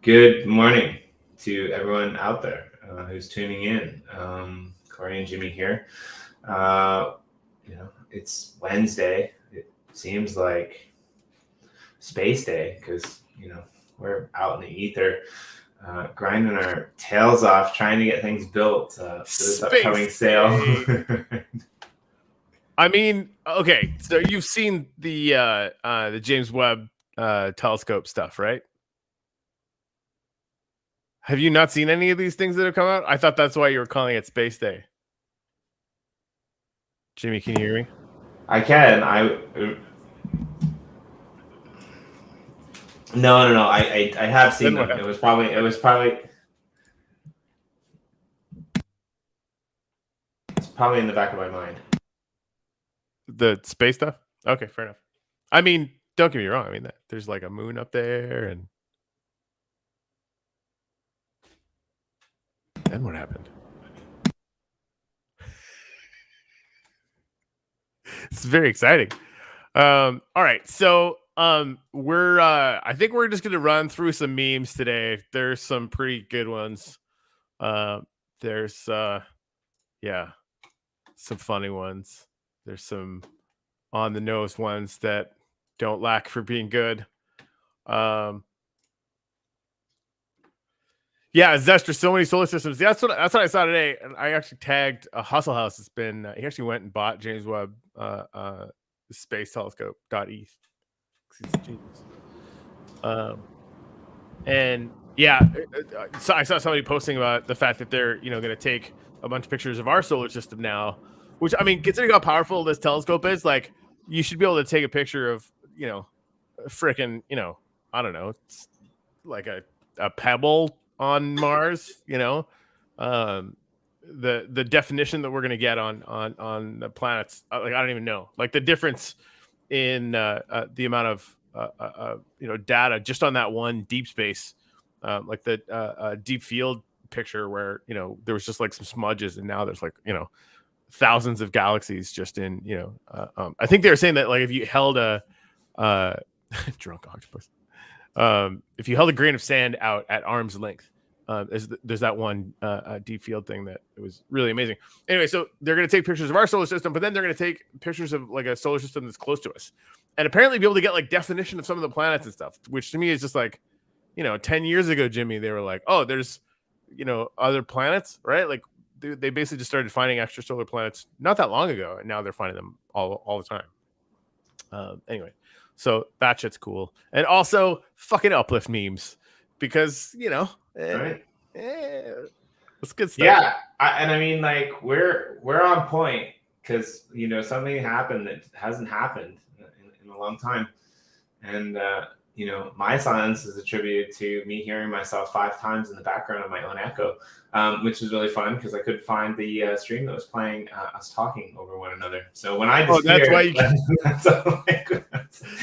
Good morning to everyone out there who's tuning in. Corey and Jimmy here. It's Wednesday. It seems like space day because, we're out in the ether grinding our tails off trying to get things built for this upcoming sale. I mean, okay, so you've seen the James Webb telescope stuff, right? Have you not seen any of these things that have come out? I thought that's why you were calling it Space Day. Jimmy, can you hear me? I can. No. I have seen them. It was probably. It's probably in the back of my mind. The space stuff? Okay, fair enough. I mean, don't get me wrong. I mean, there's like a moon up there, and then what happened? It's very exciting. All right, so we're I think we're just gonna run through some memes today. There's some pretty good ones. There's some funny ones. There's some on the nose ones that don't lack for being good. Zestra, so many solar systems. That's what I saw today, and I actually tagged a Hustle House. It's been he actually went and bought James Webb space telescope.eth. So I saw somebody posting about the fact that they're going to take a bunch of pictures of our solar system now, which, I mean, considering how powerful this telescope is, like, you should be able to take a picture of freaking I don't know, it's like a pebble on Mars. The definition that we're going to get on the planets, like, I don't even know, like, the difference in the amount of data just on that one deep space, like the deep field picture where there was just like some smudges, and now there's like thousands of galaxies just in I think they were saying that, like, if you held a drunk octopus, if you held a grain of sand out at arm's length, there's that one deep field thing that it was really amazing. Anyway, so they're going to take pictures of our solar system, but then they're going to take pictures of like a solar system that's close to us, and apparently be able to get like definition of some of the planets and stuff, which to me is just like, 10 years ago, Jimmy, they were like, oh, there's other planets, right? Like they basically just started finding extrasolar planets not that long ago, and now they're finding them all the time. Anyway, so that shit's cool. And also fucking uplift memes, because right? It's good stuff. Yeah, I mean, like, we're on point because something happened that hasn't happened in a long time, and my silence is attributed to me hearing myself 5 times in the background of my own echo, which was really fun because I couldn't find the stream that was playing us talking over one another. So when I disappeared, that's why you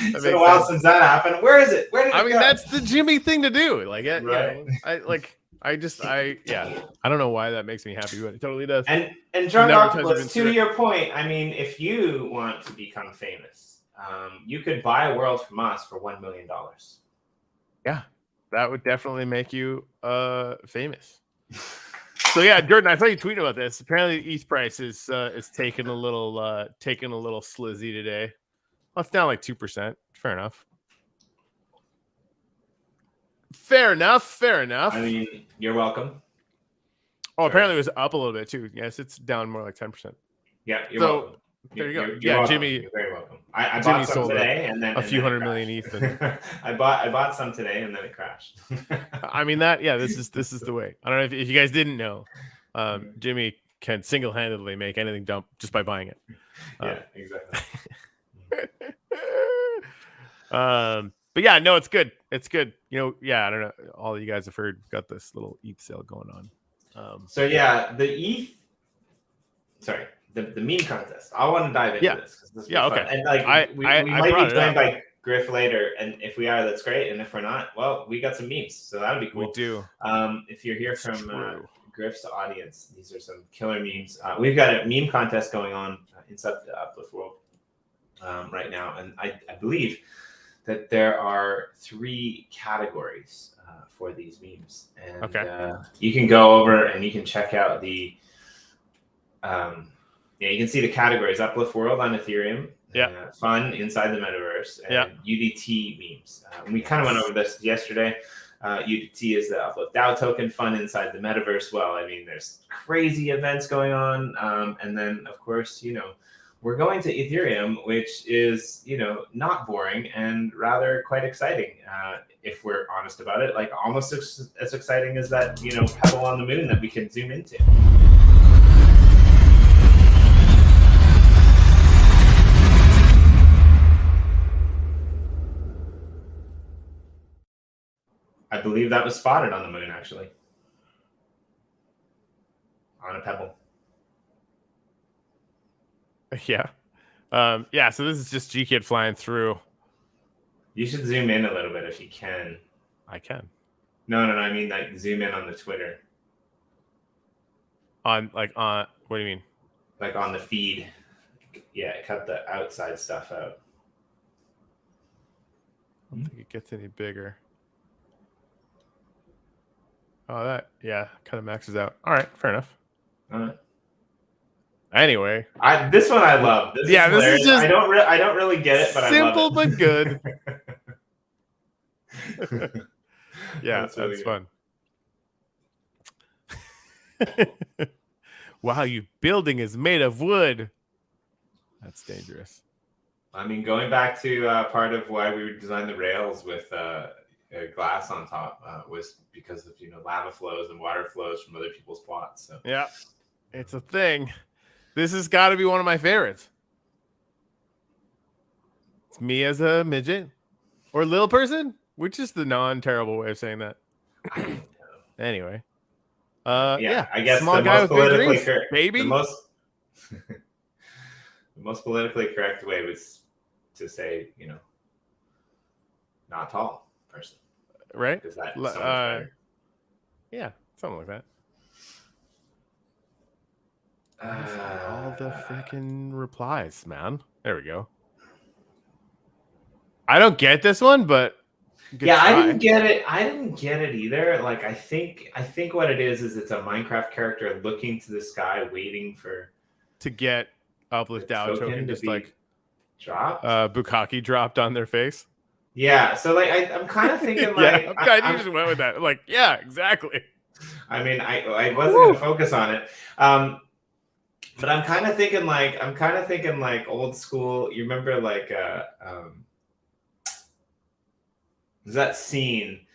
it's been a while since that happened. Where is it? Where did it go? That's the Jimmy thing to do. Like, right. I don't know why that makes me happy, but it totally does. And Drunk Octopus, to your point, I mean, if you want to become famous, you could buy a world from us for $1 million. Yeah, that would definitely make you famous. So yeah, Jordan, I saw you tweeting about this. Apparently, the ETH price is taking a little slizzy today. Well, it's down like 2%. Fair enough. Fair enough. I mean, you're welcome. Oh, apparently it was up a little bit too. Yes, it's down more like 10%. Yeah, you're welcome. There you go. You're welcome. Jimmy. You're very welcome. I bought some today, and then a few hundred million ETH. I bought some today, and then it crashed. I mean this is the way. I don't know if you guys didn't know, Jimmy can single-handedly make anything dump just by buying it. Yeah, exactly. But yeah, no, it's good. It's good. I don't know. All you guys have heard, we've got this little ETH sale going on. So yeah, the ETH. Sorry. The meme contest. I want to dive into this. Okay. And like we might be joined by Griff later, and if we are, that's great. And if we're not, well, we got some memes, so that'll be cool. We do. If you're here from Griff's audience, these are some killer memes. We've got a meme contest going on inside the Uplift world right now, and I believe that there are 3 categories for these memes, and you can go over and you can check out the you can see the categories: uplift world on Ethereum, fun inside the metaverse, and UDT memes. We kind of went over this yesterday. UDT is the uplift DAO token, fun inside the metaverse. Well, I mean, there's crazy events going on, and then of course, we're going to Ethereum, which is, not boring and rather quite exciting. If we're honest about it, like almost as exciting as that, pebble on the moon that we can zoom into. I believe that was spotted on the moon, actually. On a pebble. Yeah. So this is just GKid flying through. You should zoom in a little bit if you can. I can. No, I mean like zoom in on the Twitter. On what do you mean? Like on the feed. Yeah, cut the outside stuff out. I don't think it gets any bigger. Oh, that kind of maxes out. All right, fair enough. Anyway, this one I love. This is just I don't really get it, but simple I love it. But good. That's really fun. Wow, your building is made of wood. That's dangerous. I mean, going back to part of why we designed the rails with glass on top was because of lava flows and water flows from other people's plots. So yeah, it's a thing. This has got to be one of my favorites. It's me as a midget or little person, which is the non-terrible way of saying that. Anyway, I guess small guy with big dreams, baby. The most politically correct way was to say, not tall person, right? Because that sounds better. Yeah, something like that. All the freaking replies, man. There we go. I don't get this one, but yeah, try. I didn't get it either. Like, I think what it is it's a Minecraft character looking to the sky, waiting to get uplift DAO token just like dropped. Bukkake dropped on their face. Yeah, so like I'm kind of thinking like you just went with that. Like, yeah, exactly. I mean, I wasn't gonna focus on it. But I'm kind of thinking like old school. You remember like there's that scene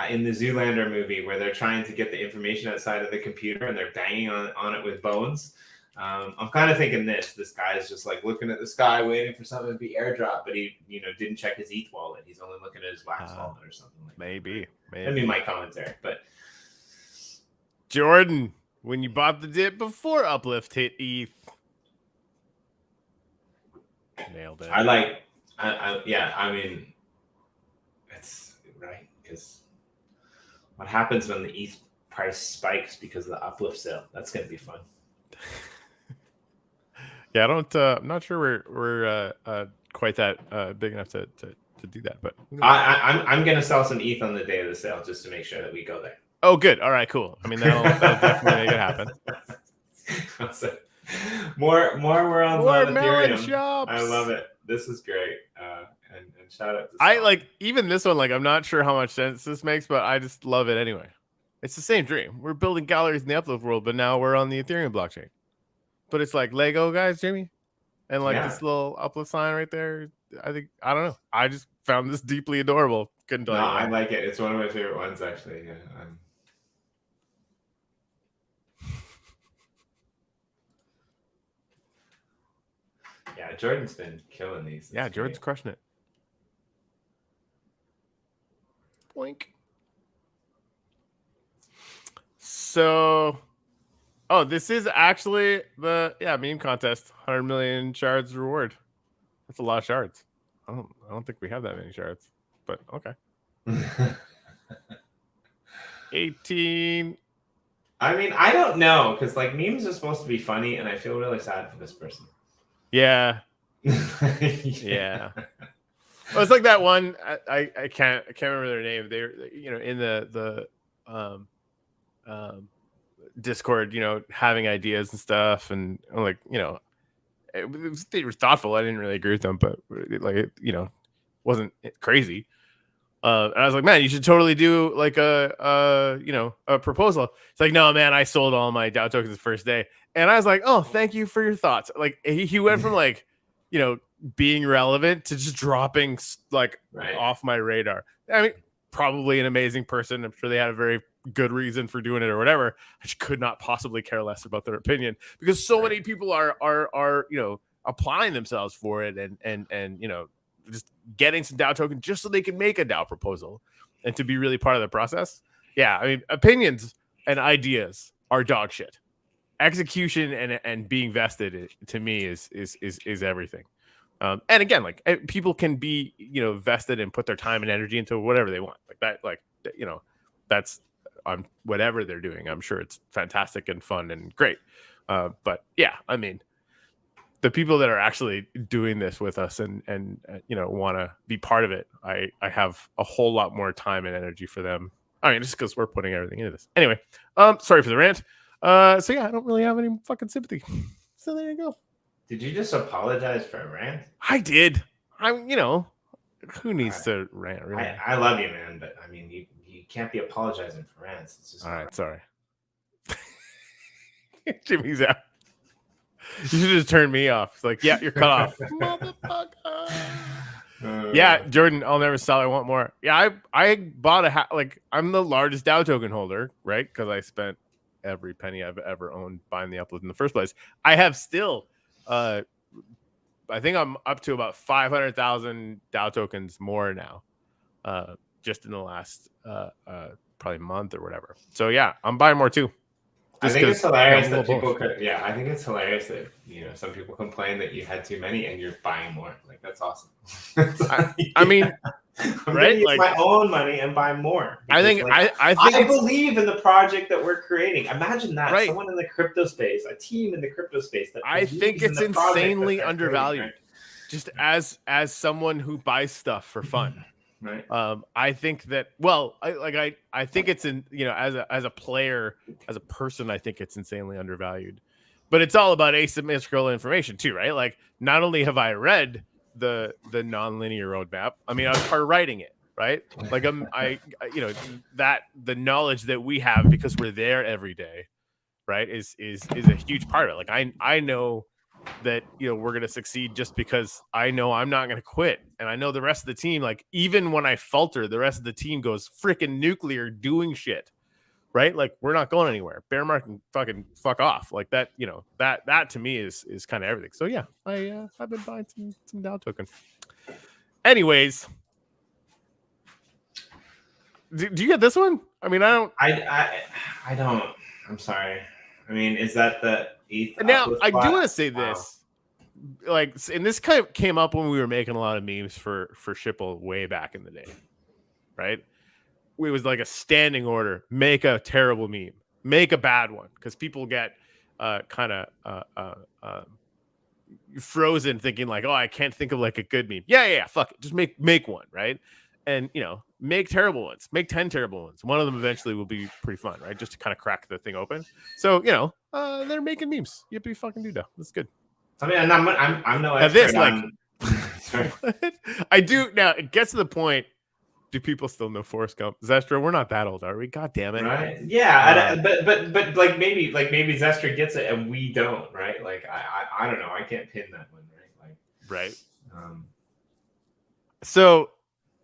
in the Zoolander movie where they're trying to get the information outside of the computer and they're banging on it with bones. I'm kind of thinking this guy is just like looking at the sky, waiting for something to be airdropped, but he didn't check his ETH wallet. He's only looking at his Wax wallet or something like maybe. that. That'd be my commentary. But Jordan, when you bought the dip before uplift hit ETH, nailed it. I mean, it's right, because what happens when the ETH price spikes because of the uplift sale? That's gonna be fun. Yeah, I'm not sure we're quite that big enough to do that, but I'm gonna sell some ETH on the day of the sale just to make sure that we go there. Oh, good. All right, cool. I mean, that'll definitely make it happen. So, more worlds on Ethereum. Shops. I love it. This is great. And shout out to I like even this one. Like, I'm not sure how much sense this makes, but I just love it anyway. It's the same dream. We're building galleries in the uplift world, but now we're on the Ethereum blockchain. But it's like Lego guys, Jamie, and like this little uplift sign right there. I don't know. I just found this deeply adorable. Couldn't tell you. I like it. It's one of my favorite ones, actually. Yeah. Yeah, Jordan's been killing these. Yeah, Jordan's crushing it. Boink. So, this is actually the meme contest. 100 million shards reward. That's a lot of shards. I don't think we have that many shards, but okay. 18. I mean, I don't know, because like memes are supposed to be funny, and I feel really sad for this person. Yeah. Yeah. Well, it's like that one. I can't remember their name. They're in the Discord, having ideas and stuff, and I'm like, they were thoughtful. I didn't really agree with them, but like wasn't crazy. And I was like, man, you should totally do like a proposal. It's like, no, man, I sold all my DAO tokens the first day. And I was like, oh, thank you for your thoughts. Like he went from like, being relevant to just dropping like off my radar. I mean, probably an amazing person. I'm sure they had a very good reason for doing it or whatever. I just could not possibly care less about their opinion because so many people are applying themselves for it and just getting some DAO token just so they can make a DAO proposal and to be really part of the process. Yeah, I mean, opinions and ideas are dog shit. Execution and being vested to me is everything. And again, like people can be vested and put their time and energy into whatever they want, like that, that's on whatever they're doing. I'm sure it's fantastic and fun and great. But yeah, I mean, the people that are actually doing this with us and want to be part of it, I have a whole lot more time and energy for them. I mean, just because we're putting everything into this. Anyway, sorry for the rant. So yeah, I don't really have any fucking sympathy. So there you go. Did you just apologize for a rant? I did. Who needs to rant? Really? I love you, man, but I mean, you can't be apologizing for rants. It's just all right. Sorry. Jimmy's out. You should just turn me off. It's like, yeah, you're cut off. Motherfucker. Yeah, Jordan, I'll never sell. I want more. Yeah, I bought I'm the largest DAO token holder, right? Because I spent every penny I've ever owned buying the Uplift in the first place. I have still, I think I'm up to about 500,000 DAO tokens more now, just in the last probably month or whatever. So yeah, I'm buying more too. I think it's hilarious that people could. Yeah, I think it's hilarious that some people complain that you had too many and you're buying more. Like that's awesome. I mean, I'm right? Use like my own money and buy more. I think I believe in the project that we're creating. Imagine that someone in the crypto space, a team in the crypto space that I think it's insanely undervalued. Creating, right? Just as someone who buys stuff for fun. Right. I think that I think it's as a player, as a person, I think it's insanely undervalued. But it's all about asymmetrical information too, right? Like not only have I read the nonlinear roadmap, I mean I was part of writing it, right? Like that the knowledge that we have because we're there every day, right, is a huge part of it. Like I know that we're gonna succeed just because I know I'm not gonna quit, and I know the rest of the team. Like even when I falter, the rest of the team goes freaking nuclear doing shit, right? Like we're not going anywhere. Bear market can fucking fuck off. Like that, that to me is kind of everything. So yeah, I've been buying some DAO token. Anyways, do you get this one? I mean, I don't. I don't. I'm sorry. I mean, is that the ETH? Now, I do want to say this. Like, and this kind of came up when we were making a lot of memes for Shipple way back in the day, right? It was like a standing order: make a terrible meme, make a bad one, because people get kind of frozen, thinking like, "Oh, I can't think of like a good meme." Yeah, fuck it, just make one, right? And make terrible ones, make 10 terrible ones. One of them eventually will be pretty fun, right? Just to kind of crack the thing open. So they're making memes. Yippee fucking do. That's good. I mean, I'm no expert. I do now. It gets to the point. Do people still know Forrest Gump? Zestra, we're not that old, are we? God damn it! Right? Yeah, but like maybe Zestra gets it and we don't, right? Like I don't know. I can't pin that one, right? Like right. So.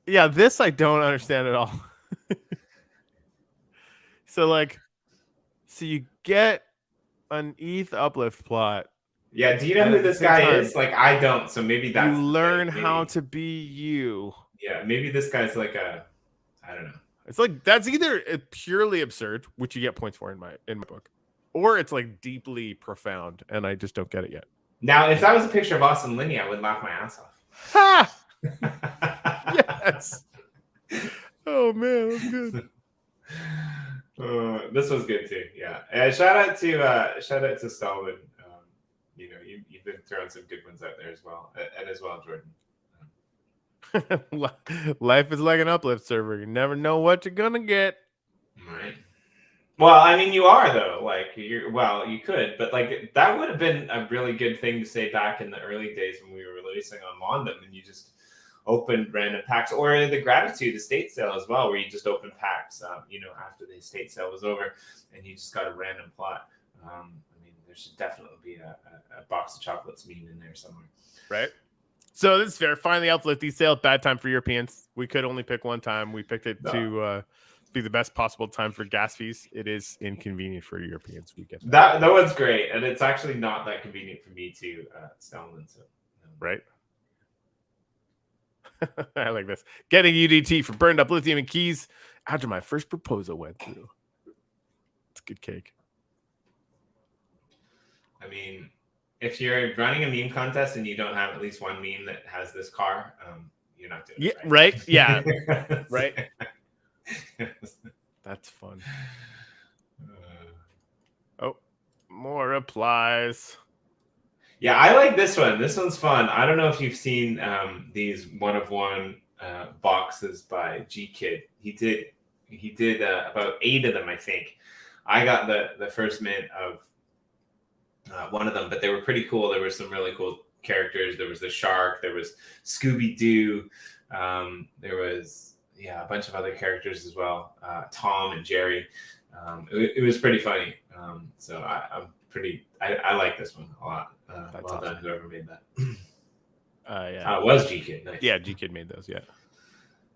Yeah, this I don't understand at all. So you get an ETH uplift plot. Yeah, do you know who this guy is? Like, I don't. So maybe that's you learn how to be you. Yeah, maybe this guy's like I don't know. It's like that's either purely absurd, which you get points for in my book, or it's like deeply profound, and I just don't get it yet. Now, if that was a picture of Austin Linney, I would laugh my ass off. Ha! Yes. Oh man, that's good. This was good too. Yeah. Shout out to Stalwin. You've been throwing some good ones out there as well, and as well, Jordan. Life is like an uplift server. You never know what you're gonna get. Right. Well, I mean, you are though. Like you could, but like that would have been a really good thing to say back in the early days when we were releasing on Mondam, and you just opened random packs, or the gratitude estate sale as well, where you just opened packs, after the estate sale was over, and you just got a random plot. I mean, there should definitely be a box of chocolates meme in there somewhere. Right. So this is fair. Finally, uplift sale. Bad time for Europeans. We could only pick one time. We picked it to be the best possible time for gas fees. It is inconvenient for Europeans. We get that one's great, and it's actually not that convenient for me to sell them. So, right. I like this. Getting UDT for burned up lithium and keys after my first proposal went through. It's good cake. I mean, if you're running a meme contest and you don't have at least one meme that has this car, you're not doing it right. Right? Yeah. Right. That's fun. Oh, more replies. Yeah, I like this one. This one's fun. I don't know if you've seen these one of one boxes by G-Kid. He did about 8 of them, I think. I got the first mint of one of them, but they were pretty cool. There were some really cool characters. There was the shark. There was Scooby-Doo. There was a bunch of other characters as well. Tom and Jerry. It was pretty funny. So I like this one a lot. Well awesome. Done, whoever made that. Yeah. It was G-Kid. Nice. Yeah, G-Kid made those. Yeah.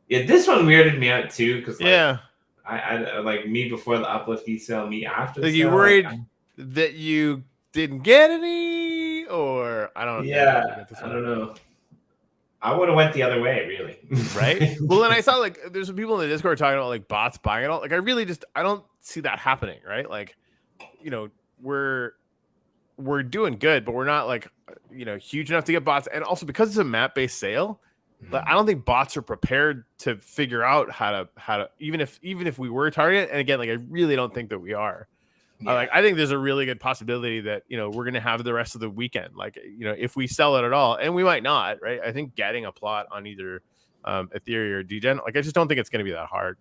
Yeah, this one weirded me out too because yeah, I like me before the uplift sale, me after. Like you worried that you didn't get any, or I don't. Yeah, I don't know. I would have went the other way, really. Right. Well, then I saw like there's some people in the Discord talking about like bots buying it all. Like I really I don't see that happening. Right. Like, we're doing good, but we're not like, huge enough to get bots. And also because it's a map based sale, but I don't think bots are prepared to figure out how to even if we were targeted. And again, like I really don't think that we are. Yeah. I think there's a really good possibility that we're gonna have the rest of the weekend. Like if we sell it at all, and we might not, right? I think getting a plot on either Ethereum or Degen, like I just don't think it's gonna be that hard.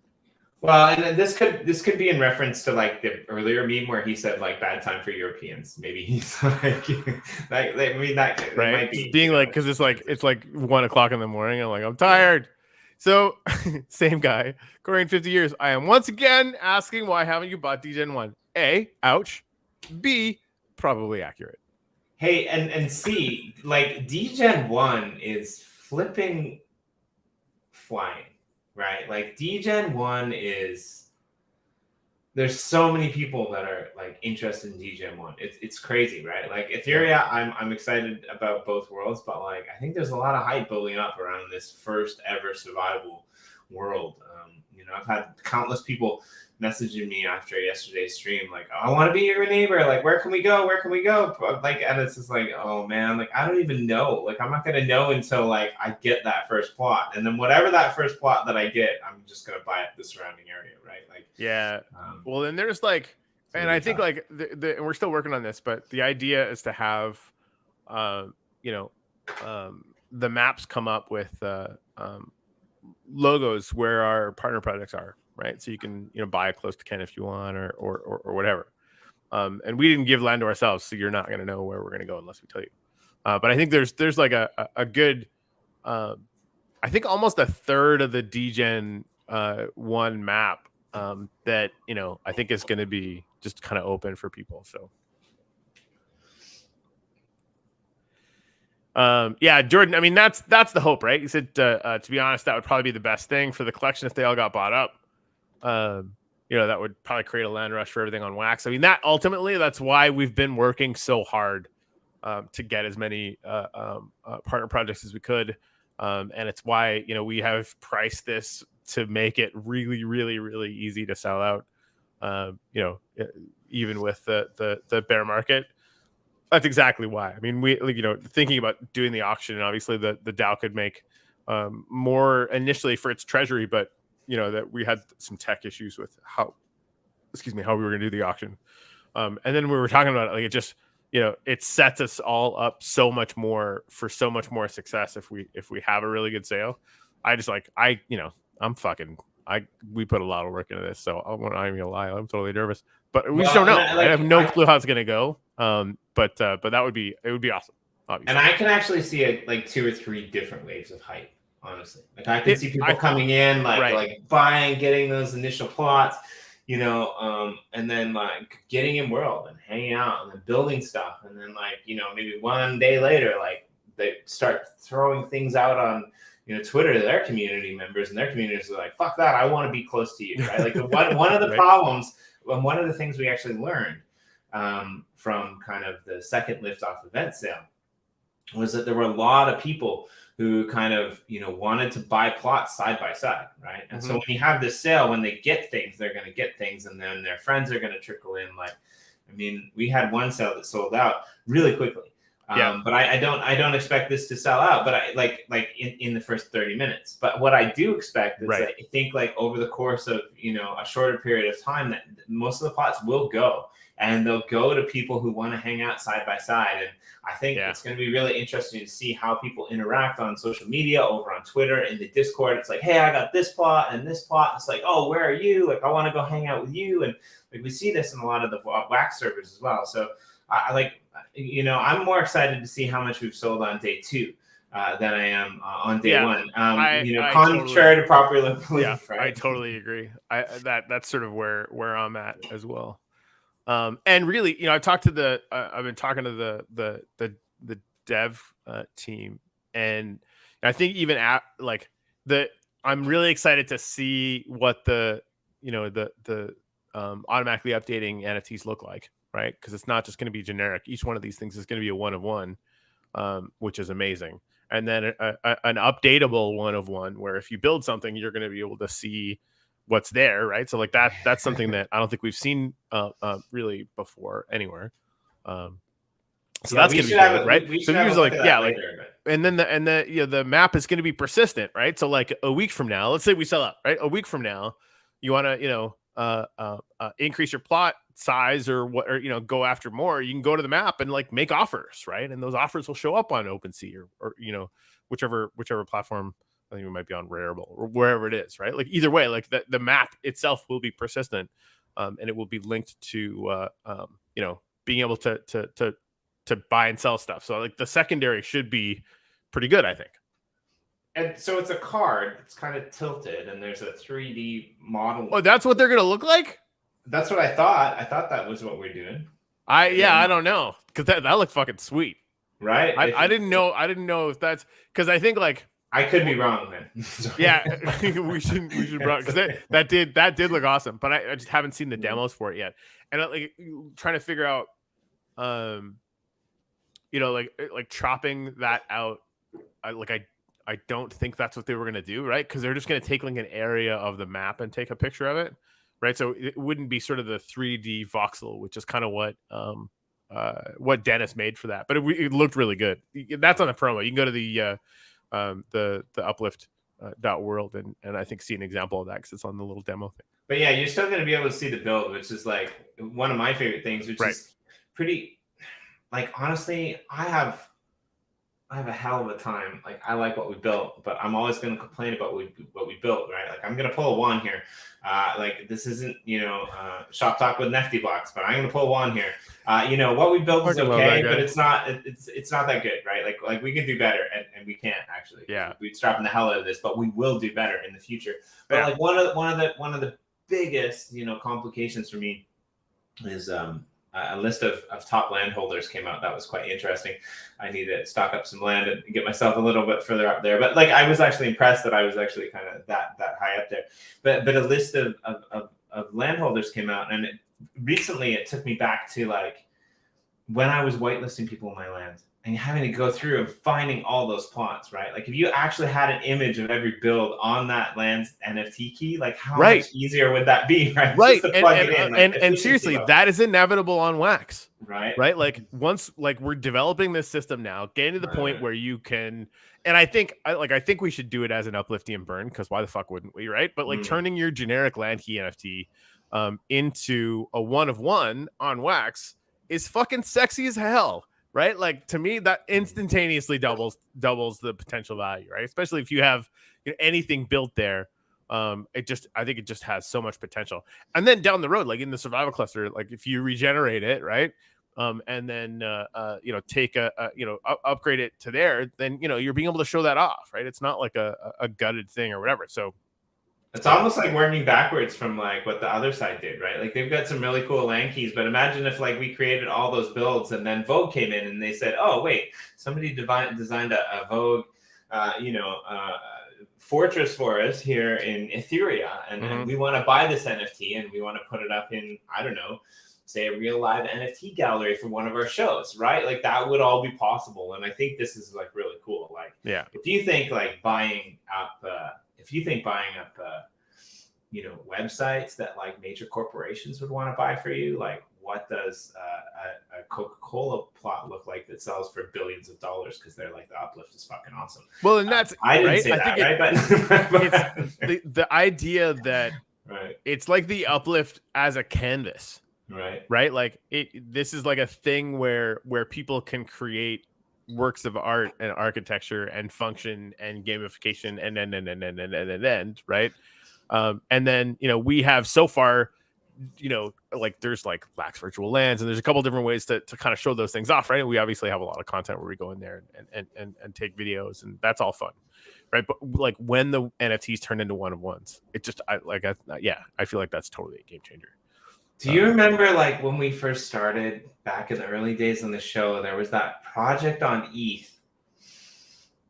Well, and this could be in reference to like the earlier meme where he said like bad time for Europeans. Maybe he's like, that right? might be being like because it's like 1 o'clock in the morning. I'm like I'm tired. So same guy, Korean 50 years. I am once again asking why haven't you bought Degen 1? A, ouch. B, probably accurate. Hey, and C, like Degen 1 is flipping flying, right? Like Degen 1 is, there's so many people that are like interested in Degen 1. It's crazy, right? Like Ethereum, I'm excited about both worlds, but like I think there's a lot of hype building up around this first ever survival world. I've had countless people messaging me after yesterday's stream, like, oh, I want to be your neighbor. Like, where can we go? Where can we go? Like, and it's just like, oh man, like I don't even know. Like, I'm not gonna know until like I get that first plot, and then whatever that first plot that I get, I'm just gonna buy it the surrounding area, right? Like, yeah. Well, then there's like, and I think like and we're still working on this, but the idea is to have, the maps come up with logos where our partner projects are, right? So you can buy it close to Ken if you want, or whatever. And we didn't give land to ourselves, so you're not going to know where we're going to go unless we tell you. But I think there's like a good, I think almost a third of the Degen 1 map that I think is going to be just kind of open for people. So. Yeah, Jordan, I mean, that's the hope, right? He said, to be honest, that would probably be the best thing for the collection if they all got bought up. That would probably create a land rush for everything on Wax. I mean, that's why we've been working so hard to get as many partner projects as we could. And it's why, we have priced this to make it really, really, really easy to sell out, even with the bear market. That's exactly why. I mean, we thinking about doing the auction, and obviously the DAO could make more initially for its treasury, but that we had some tech issues with how we were going to do the auction, and then we were talking about it, like it just it sets us all up so much more for so much more success if we have a really good sale. I just like, we put a lot of work into this, so I'm not even gonna lie, I'm totally nervous, but we just don't know. I have no clue how it's gonna go. But it would be awesome, obviously. And I can actually see it like 2 or 3 different waves of hype. Honestly, like I can see people coming in, like buying, getting those initial plots, and then like getting in world and hanging out and then building stuff, and then like maybe one day later, like they start throwing things out on Twitter to their community members, and their communities are like, fuck that, I want to be close to you, right? Like one of the problems, one of the things we actually learned from kind of the second Liftoff event sale was that there were a lot of people who kind of wanted to buy plots side by side, right? And so when you have this sale, when they get things, they're going to get things, and then their friends are going to trickle in. Like, I mean, we had one sale that sold out really quickly. But I don't expect this to sell out, but I like in the first 30 minutes. But what I do expect is that I think like over the course of a shorter period of time, that most of the plots will go, and they'll go to people who want to hang out side by side. And I think it's going to be really interesting to see how people interact on social media, over on Twitter, in the Discord. It's like, hey, I got this plot and this plot. It's like, oh, where are you? Like, I want to go hang out with you. And like we see this in a lot of the Wax servers as well. So I'm more excited to see how much we've sold on day 2 than I am on day 1. Contrary to popular belief, right? I totally agree. That's sort of where I'm at as well. And really, I've been talking to the dev team, and I think even I'm really excited to see what the automatically updating NFTs look like, right? Because it's not just going to be generic. Each one of these things is going to be a 1 of 1, which is amazing. And then an updatable 1 of 1, where if you build something, you're going to be able to see what's there, right? So like that's something that I don't think we've seen really before anywhere. So that's gonna be good, right? So usually and then the map is going to be persistent, right? So like a week from now, let's say we sell out, right? A week from now, you want to increase your plot size or go after more. You can go to the map and like make offers, right? And those offers will show up on OpenSea or whichever platform. I think we might be on Rarible or wherever it is, right? Like either way, like the map itself will be persistent, and it will be linked to being able to buy and sell stuff. So like the secondary should be pretty good, I think. And so it's a card. It's kind of tilted, and there's a 3D model. Oh, that's what they're gonna look like? That's what I thought. I thought that was what we're doing. I don't know, because that looked fucking sweet, right? I didn't know if that's because I think like. I could be wrong, man. Yeah, we should because that did look awesome, but I just haven't seen the demos for it yet, and like trying to figure out, like chopping that out. I don't think that's what they were gonna do, right? Because they're just gonna take like an area of the map and take a picture of it, right? So it wouldn't be sort of the 3D voxel, which is kind of what Dennis made for that, but it looked really good. That's on the promo. You can go to the uplift.world and I think see an example of that because it's on the little demo thing. But yeah, you're still going to be able to see the build, which is like one of my favorite things, which is pretty, like, honestly, I have a hell of a time. Like, I like what we built, but I'm always going to complain about what we built, right? Like, I'm going to pull a wand here. Like, this isn't, shop talk with Nefty Blocks, but I'm going to pull a wand here. What we built is okay, but it's not that good, right? Like we can do better, and we can't actually. Yeah, we're strapping the hell out of this, but we will do better in the future. But like one of the biggest complications for me is a list of top landholders came out. That was quite interesting. I need to stock up some land and get myself a little bit further up there. But like I was actually impressed that I was actually kind of that high up there. But a list of landholders came out, and recently it took me back to like when I was whitelisting people in my land and having to go through and finding all those plots, right? Like if you actually had an image of every build on that land's NFT key, like how much easier would that be, right? Right. And seriously, that is inevitable on Wax. Right. Right. Like once like we're developing this system now, getting to the point where you can, and I think we should do it as an uplifting burn, because why the fuck wouldn't we, right? But like turning your generic land key NFT into a 1 of 1 on Wax is fucking sexy as hell, right? Like to me, that instantaneously doubles the potential value, right? Especially if you have anything built there. I think it just has so much potential. And then down the road, like in the survival cluster, like if you regenerate it, right, and then take upgrade it to there, then you're being able to show that off, right? It's not like a gutted thing or whatever. So it's almost like working backwards from like what the other side did, right? Like they've got some really cool land keys, but imagine if like we created all those builds and then Vogue came in and they said, oh wait, somebody designed a Vogue, fortress for us here in Etheria, and we want to buy this NFT and we want to put it up in, I don't know, say a real live NFT gallery for one of our shows, right? Like that would all be possible. And I think this is like really cool. Like, yeah, if you think like buying up websites that like major corporations would want to buy for you, like what does a Coca-Cola plot look like that sells for billions of dollars because they're like, the uplift is fucking awesome. Well, and that's I didn't right? say I that, think right? But it's the idea that right. It's like the uplift as a canvas, right? Like this is like a thing where people can create works of art and architecture and function and gamification and right. And then we have so far, like there's like Lax virtual lands and there's a couple different ways to kind of show those things off, right? And we obviously have a lot of content where we go in there and take videos, and that's all fun, right? But like when the NFTs turn into one-of-ones, it just I feel like that's totally a game changer. Do you remember like when we first started back in the early days on the show, there was that project on ETH.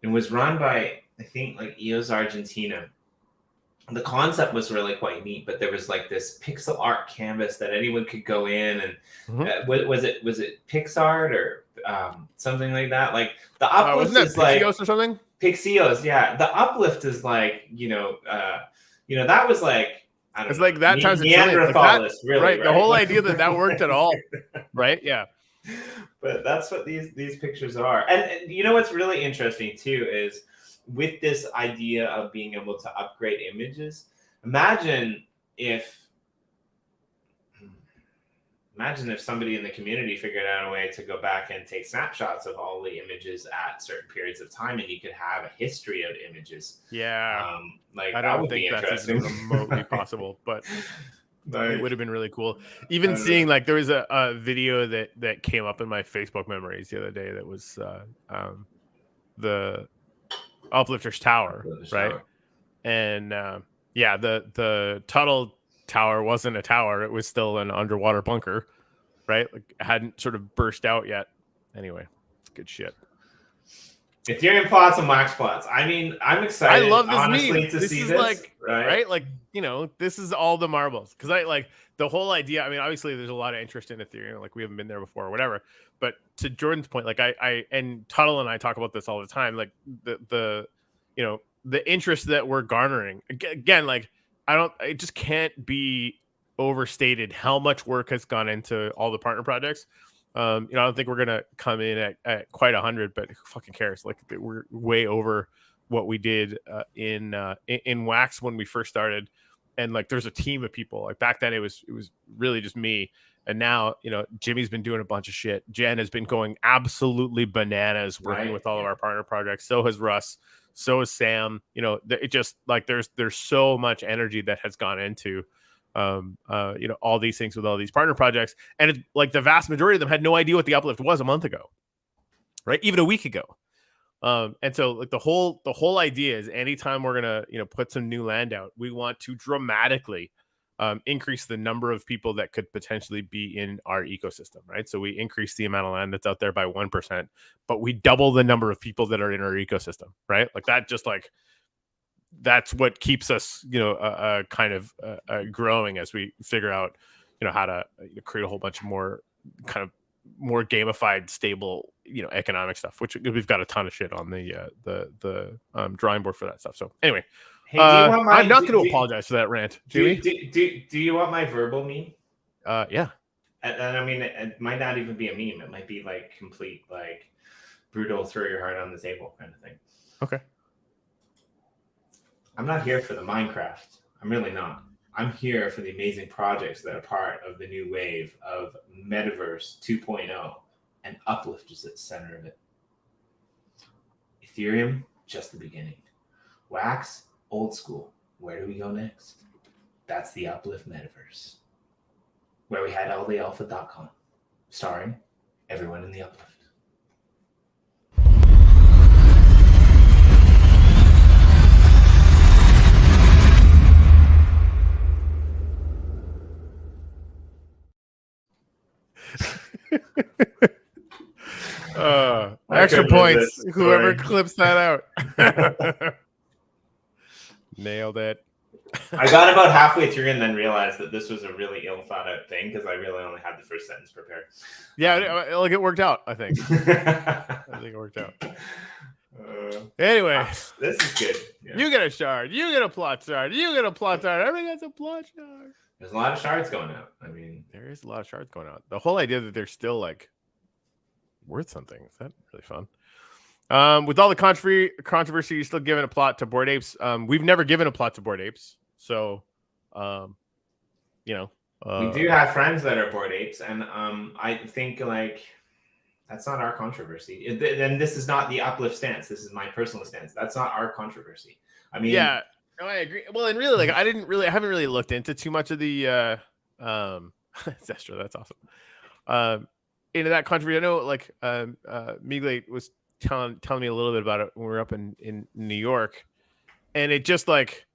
It was run by, I think, like EOS Argentina. The concept was really quite neat, but there was like this pixel art canvas that anyone could go in and was it PixArt or something like that? Like the uplift is like Pixios or something. Pixios, yeah. The uplift is like that was like, I don't know, like that times Neanderthalis, really, right? The whole idea that worked at all, right? Yeah. But that's what these pictures are, and you know what's really interesting too is, with this idea of being able to upgrade images, imagine if somebody in the community figured out a way to go back and take snapshots of all the images at certain periods of time, and you could have a history of images. Yeah. Like I don't think that's even remotely possible, but it would have been really cool. Even seeing like there was a video that came up in my Facebook memories the other day that was the Uplifters Tower, right? And the Tuttle Tower wasn't a tower; it was still an underwater bunker, right? Like it hadn't sort of burst out yet. Anyway, it's good shit. Ethereum plots and wax plots. I mean, I'm excited. I love this honestly meme. to this see is this, like right? Like this is all the marbles, because I like the whole idea. I mean, obviously, there's a lot of interest in Ethereum. Like we haven't been there before or whatever. But to Jordan's point, like I and Tuttle and I talk about this all the time. Like the interest that we're garnering, again, like it just can't be overstated how much work has gone into all the partner projects. I don't think we're gonna come in at quite 100, but who fucking cares? Like we're way over what we did in Wax when we first started, and like there's a team of people. Like back then it was really just me, and now Jimmy's been doing a bunch of shit. Jen has been going absolutely bananas working with all of our partner projects. So has Russ. So is Sam. It just like there's so much energy that has gone into all these things with all these partner projects, and it's like the vast majority of them had no idea what the uplift was a month ago, right? Even a week ago. And so like the whole idea is anytime we're gonna put some new land out, we want to dramatically increase the number of people that could potentially be in our ecosystem, right? So we increase the amount of land that's out there by 1%, but we double the number of people that are in our ecosystem, right? Like that, just like that's what keeps us, kind of growing as we figure out, how to create a whole bunch of more kind of more gamified, stable, economic stuff, which we've got a ton of shit on the drawing board for that stuff. So anyway, hey, I'm not going to apologize for that rant. Jimmy, do you want my verbal meme? Yeah. And I mean, it might not even be a meme. It might be like complete, like brutal, throw your heart on the table kind of thing. Okay. I'm not here for the Minecraft. I'm really not. I'm here for the amazing projects that are part of the new wave of Metaverse 2.0, and Uplift is at the center of it. Ethereum, just the beginning. wax, old school. Where do we go next? That's the Uplift Metaverse, where we had allthealpha.com, starring everyone in the Uplift. Extra points. Whoever clips that out. Nailed it. I got about halfway through and then realized that this was a really ill thought out thing because I really only had the first sentence prepared. Yeah, like it worked out, I think. I think it worked out. Anyway, this is good. Yeah. You get a shard. You get a plot shard. You get a plot shard. Everybody gets a plot shard. There's a lot of shards going out. I mean, there is a lot of shards going out. The whole idea that they're still like worth something, is that really fun? With all the controversy, you're still giving a plot to Bored Apes. We've never given a plot to Bored Apes, so you know, we do have friends that are Bored Apes, and I think like that's not our controversy. And this is not the Uplift stance. This is my personal stance. That's not our controversy. I mean, yeah, no, I agree. Well, and really, like, I haven't really looked into too much of the Zestra. That's awesome. Into that controversy. I know, like, Miglate was telling me a little bit about it when we were up in New York, and it just like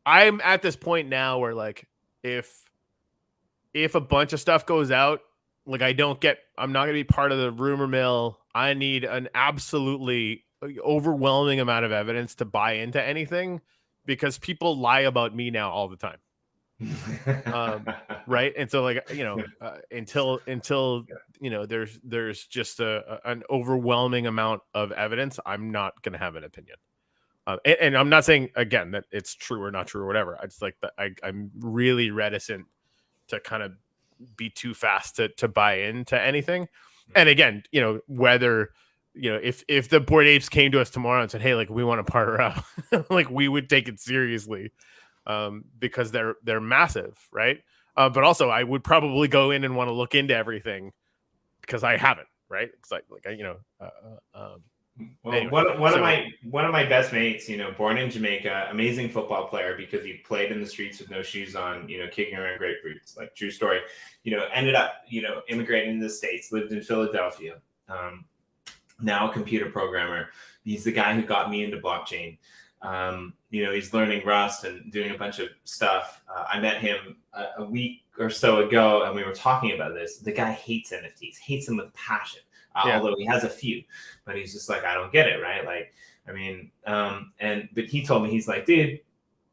I'm at this point now where like if a bunch of stuff goes out, like I'm not gonna be part of the rumor mill. I need an absolutely overwhelming amount of evidence to buy into anything, because people lie about me now all the time. Right, and so like until there's just an overwhelming amount of evidence, I'm not gonna have an opinion. And I'm not saying again that it's true or not true or whatever. I just like that I'm really reticent to kind of be too fast to buy into anything. And again, whether if the Bored Apes came to us tomorrow and said, hey, like we want to partner up, like we would take it seriously. Because they're massive, right? But also I would probably go in and want to look into everything because I haven't, right? Because anyway, one of my best mates, born in Jamaica, amazing football player because he played in the streets with no shoes on, kicking around grapefruits, like true story. Ended up, immigrating to the States, lived in Philadelphia. Now a computer programmer. He's the guy who got me into blockchain. He's learning Rust and doing a bunch of stuff. I met him a week or so ago, and we were talking about this. The guy hates NFTs, hates them with passion, although he has a few. But he's just like, I don't get it, right? Like, I mean, but he told me, he's like, dude,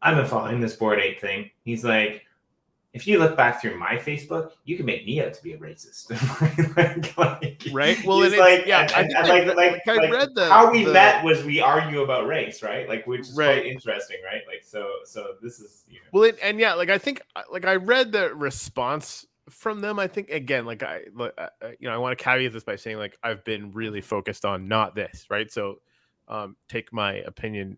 I've been following this Bored Ape thing. He's like, if you look back through my Facebook, you can make me out to be a racist. Right? Well, it's like, I read how we met was we argue about race, right? Like, which is quite interesting, right? Like, so this is, Well, like I think, like I read the response from them. I think again, like I want to caveat this by saying like I've been really focused on not this, right? So, take my opinion,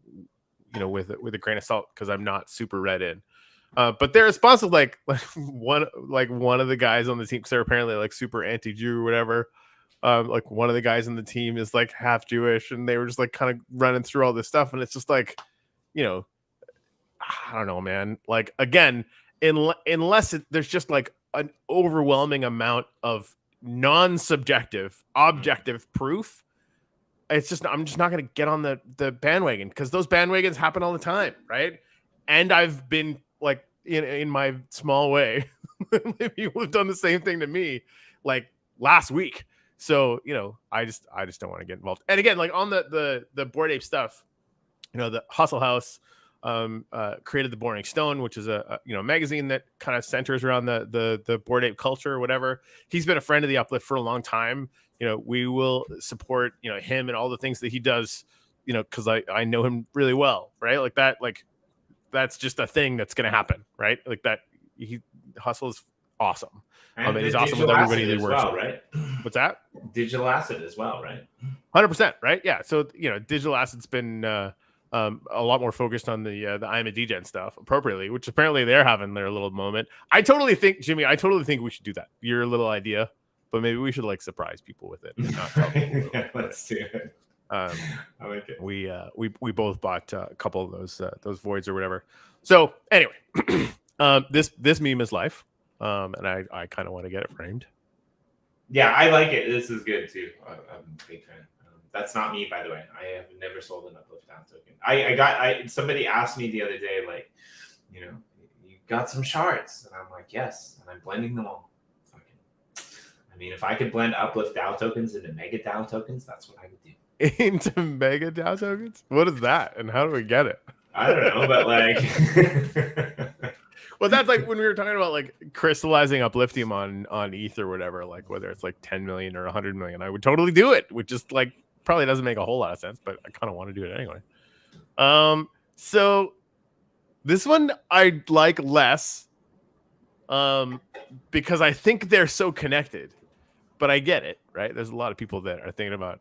with a grain of salt because I'm not super read in. But their response was like one of the guys on the team, because they're apparently like super anti-Jew or whatever. Like one of the guys on the team is like half Jewish, and they were just like kind of running through all this stuff, and it's just like, I don't know, man. Like again, unless there's just like an overwhelming amount of non-subjective, objective proof, I'm just not going to get on the bandwagon, because those bandwagons happen all the time, right? And I've been like in my small way, people have done the same thing to me like last week. So, I just don't want to get involved. And again, like on the Bored Ape stuff, the Hustle House created the Boring Stone, which is a magazine that kind of centers around the Bored Ape culture or whatever. He's been a friend of the Uplift for a long time. We will support, him and all the things that he does, because I know him really well, right? Like that, like that's just a thing that's going to happen, right? Like that. Hustle is awesome. And he's awesome with everybody he works with. Right? What's that? Digital asset as well, right? 100%, right? Yeah. So digital asset's been a lot more focused on the I'm a DGen stuff appropriately, which apparently they're having their little moment. I totally think, Jimmy, we should do that. Your little idea, but maybe we should like surprise people with it. And not tell people let's do it. I like it. We both bought a couple of those voids or whatever. So anyway, this meme is life, and I kind of want to get it framed. Yeah, I like it. This is good too. I'm a big fan. That's not me, by the way. I have never sold an uplift down token. Somebody asked me the other day, like, you know, you got some shards, and I'm like, yes, and I'm blending them all. I mean, if I could blend uplift DAO tokens into mega DAO tokens, that's what I would do. Into mega DAO tokens? What is that, and how do we get it? I don't know, but like, well, that's like when we were talking about like crystallizing upliftium on ETH or whatever, like whether it's like 10 million or 100 million, I would totally do it. Which just like probably doesn't make a whole lot of sense, but I kind of want to do it anyway. So this one I like less, because I think they're so connected. But I get it, right? There's a lot of people that are thinking about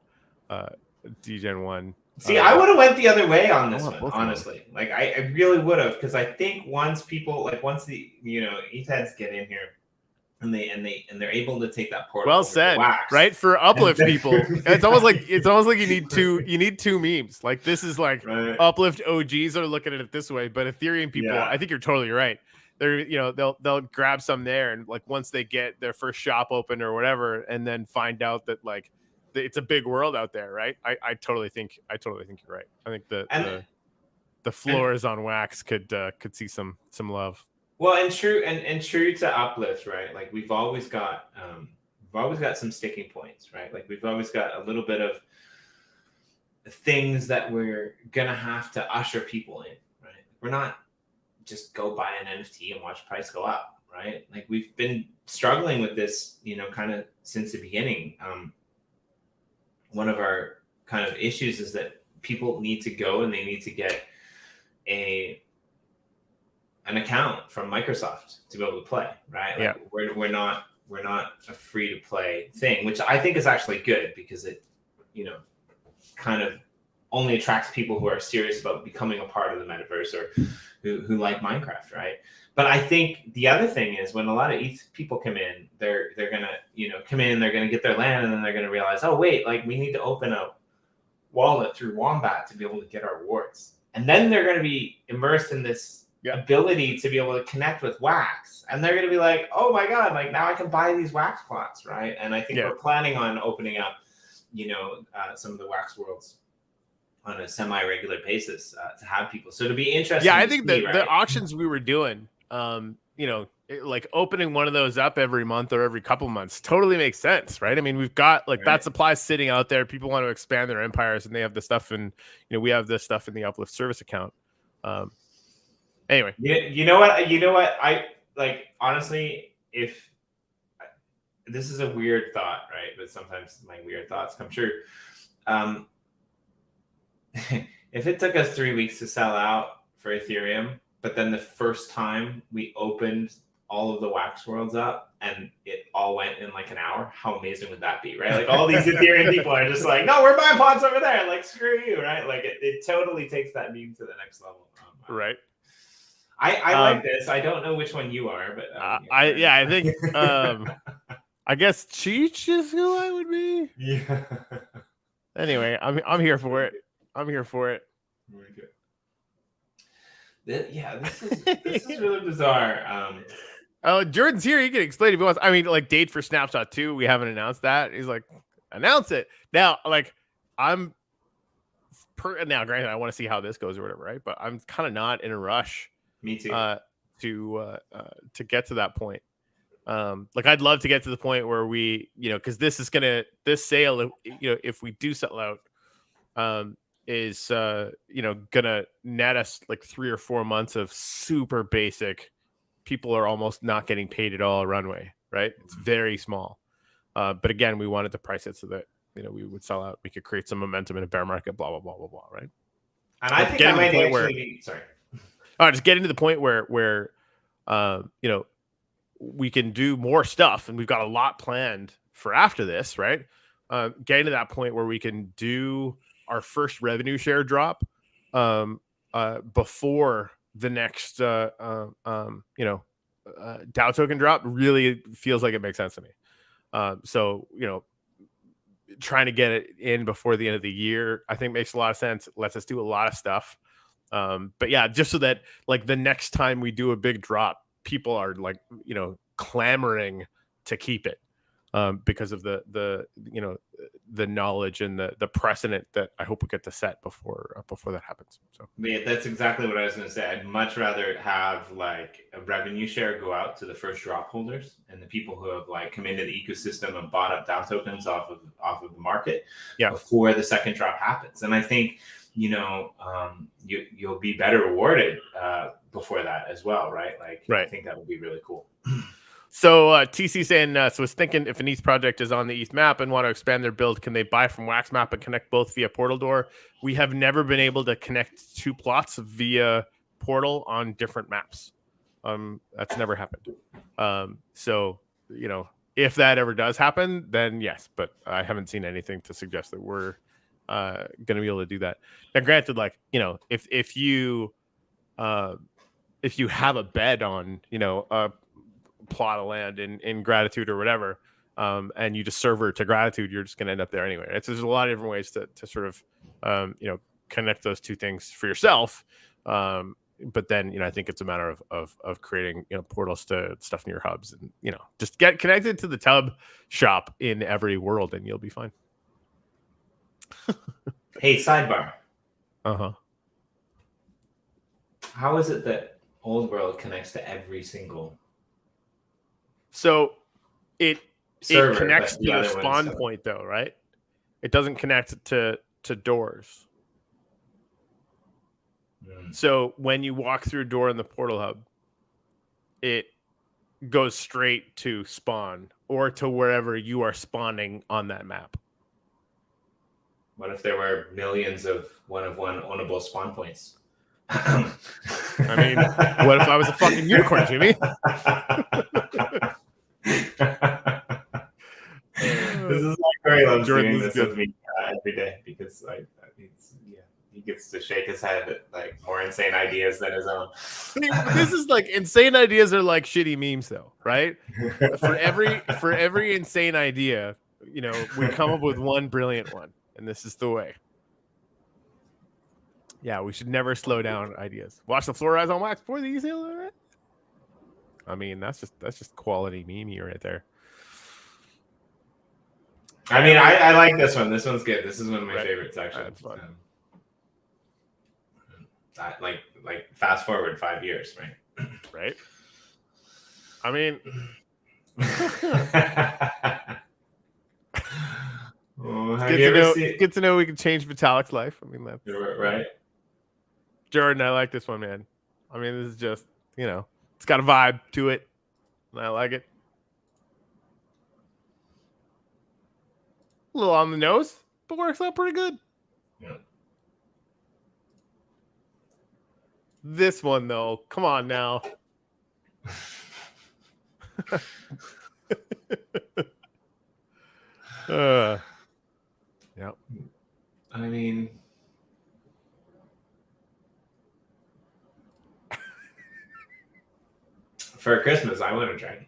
DGen 1. See, I would have went the other way on this one, honestly. Like, I really would have, because I think once the ETH heads get in here, and they're able to take that portal. Well said, right? For uplift people, it's almost like you need two memes. Like this is like right. Uplift OGs are looking at it this way, but Ethereum people, I think you're totally right. They're they'll grab some there, and like once they get their first shop open or whatever, and then find out that like it's a big world out there, right? I totally think you're right. I think the floors on Wax could see some love. Well, and true to uplift, right? Like we've always got some sticking points, right? Like we've always got a little bit of things that we're gonna have to usher people in, right? We're not just go buy an NFT and watch price go up, right? Like we've been struggling with this, kind of since the beginning. One of our kind of issues is that people need to go and they need to get an account from Microsoft to be able to play, right? Like we're not a free to play thing, which I think is actually good because it, kind of only attracts people who are serious about becoming a part of the metaverse or who like Minecraft, right? But I think the other thing is when a lot of ETH people come in, they're gonna come in, they're gonna get their land, and then they're gonna realize, oh wait, like we need to open a wallet through Wombat to be able to get our rewards, and then they're gonna be immersed in this ability to be able to connect with Wax, and they're gonna be like, oh my god, like now I can buy these Wax plots, right? And I think we're planning on opening up, some of the Wax worlds on a semi-regular basis to have people. So it'll be interesting. Yeah, I think the auctions we were doing, like opening one of those up every month or every couple months totally makes sense, right? I mean, we've got like that supply sitting out there. People want to expand their empires, and they have the stuff, and we have this stuff in the Uplift service account. Anyway, you know what? I like honestly, if this is a weird thought, right? But sometimes my weird thoughts come true. If it took us 3 weeks to sell out for Ethereum, but then the first time we opened all of the Wax worlds up and it all went in like an hour, how amazing would that be, right? Like all these Ethereum people are just like, no, we're buying pods over there. Like, screw you, right? Like it totally takes that meme to the next level. Right. I like this. I don't know which one you are, but I think I guess Cheech is who I would be. Yeah. Anyway, I'm here for it. I'm here for it. This is really bizarre. Jordan's here. He can explain if he wants. I mean, like date for Snapshot 2. We haven't announced that. He's like, announce it now. Like now. Granted, I want to see how this goes or whatever, right? But I'm kind of not in a rush. Me too. To get to that point. Like I'd love to get to the point where we, because this sale, if we do sell out, is gonna net us like 3 or 4 months of super basic. People are almost not getting paid at all runway, right? It's very small. But again, we wanted to price it so that we would sell out. We could create some momentum in a bear market. Blah blah blah blah blah. Right. And I think I might actually be sorry. All right, just getting to the point where we can do more stuff, and we've got a lot planned for after this, right? Getting to that point where we can do our first revenue share drop before the next DAO token drop really feels like it makes sense to me. So trying to get it in before the end of the year, I think makes a lot of sense. It lets us do a lot of stuff. But yeah, just so that like the next time we do a big drop, people are like, clamoring to keep it. Because of the knowledge and the precedent that I hope we get to set before that happens. So yeah, that's exactly what I was going to say. I'd much rather have like a revenue share go out to the first drop holders and the people who have like come into the ecosystem and bought up DAO tokens off of the market before the second drop happens. And I think you'll be better rewarded before that as well, right? Like I think that would be really cool. So TC saying, so was thinking if an ETH project is on the ETH map and want to expand their build, can they buy from Wax Map and connect both via Portal Door? We have never been able to connect two plots via Portal on different maps. That's never happened. So, if that ever does happen, then yes, but I haven't seen anything to suggest that we're going to be able to do that. Now, granted, like, if you have a bed on, a plot of land in Gratitude or whatever, and you just server to Gratitude, you're just going to end up there anyway. There's a lot of different ways to sort of connect those two things for yourself, but then I think it's a matter of creating portals to stuff near hubs, and just get connected to the tub shop in every world and you'll be fine. Hey, sidebar. How is it that Old World connects to every single? So it server, connects to the spawn point though, right? It doesn't connect to doors. So when you walk through a door in the portal hub, it goes straight to spawn or to wherever you are spawning on that map. What if there were millions of one-of-one ownable spawn points? I mean, what if I was a fucking unicorn, Jimmy? This is like Corey loves doing this with me every day because he gets to shake his head at like more insane ideas than his own. This is like insane ideas are like shitty memes though, right? For every insane idea, we come up with one brilliant one, and this is the way. Yeah, we should never slow down ideas. Watch the floor rise on wax before the easy. I mean, that's just quality meme right there. I mean, I like this one. This one's good. This is one of my favorites, actually. That's fun. Like fast forward 5 years, right? Right. I mean, good to know we can change Vitalik's life. I mean, that's right. Jordan, I like this one, man. I mean, this is just it's got a vibe to it, and I like it. A little on the nose, but works out pretty good. Yeah. This one, though, come on now. Yeah. I mean, for Christmas, I want a dragon.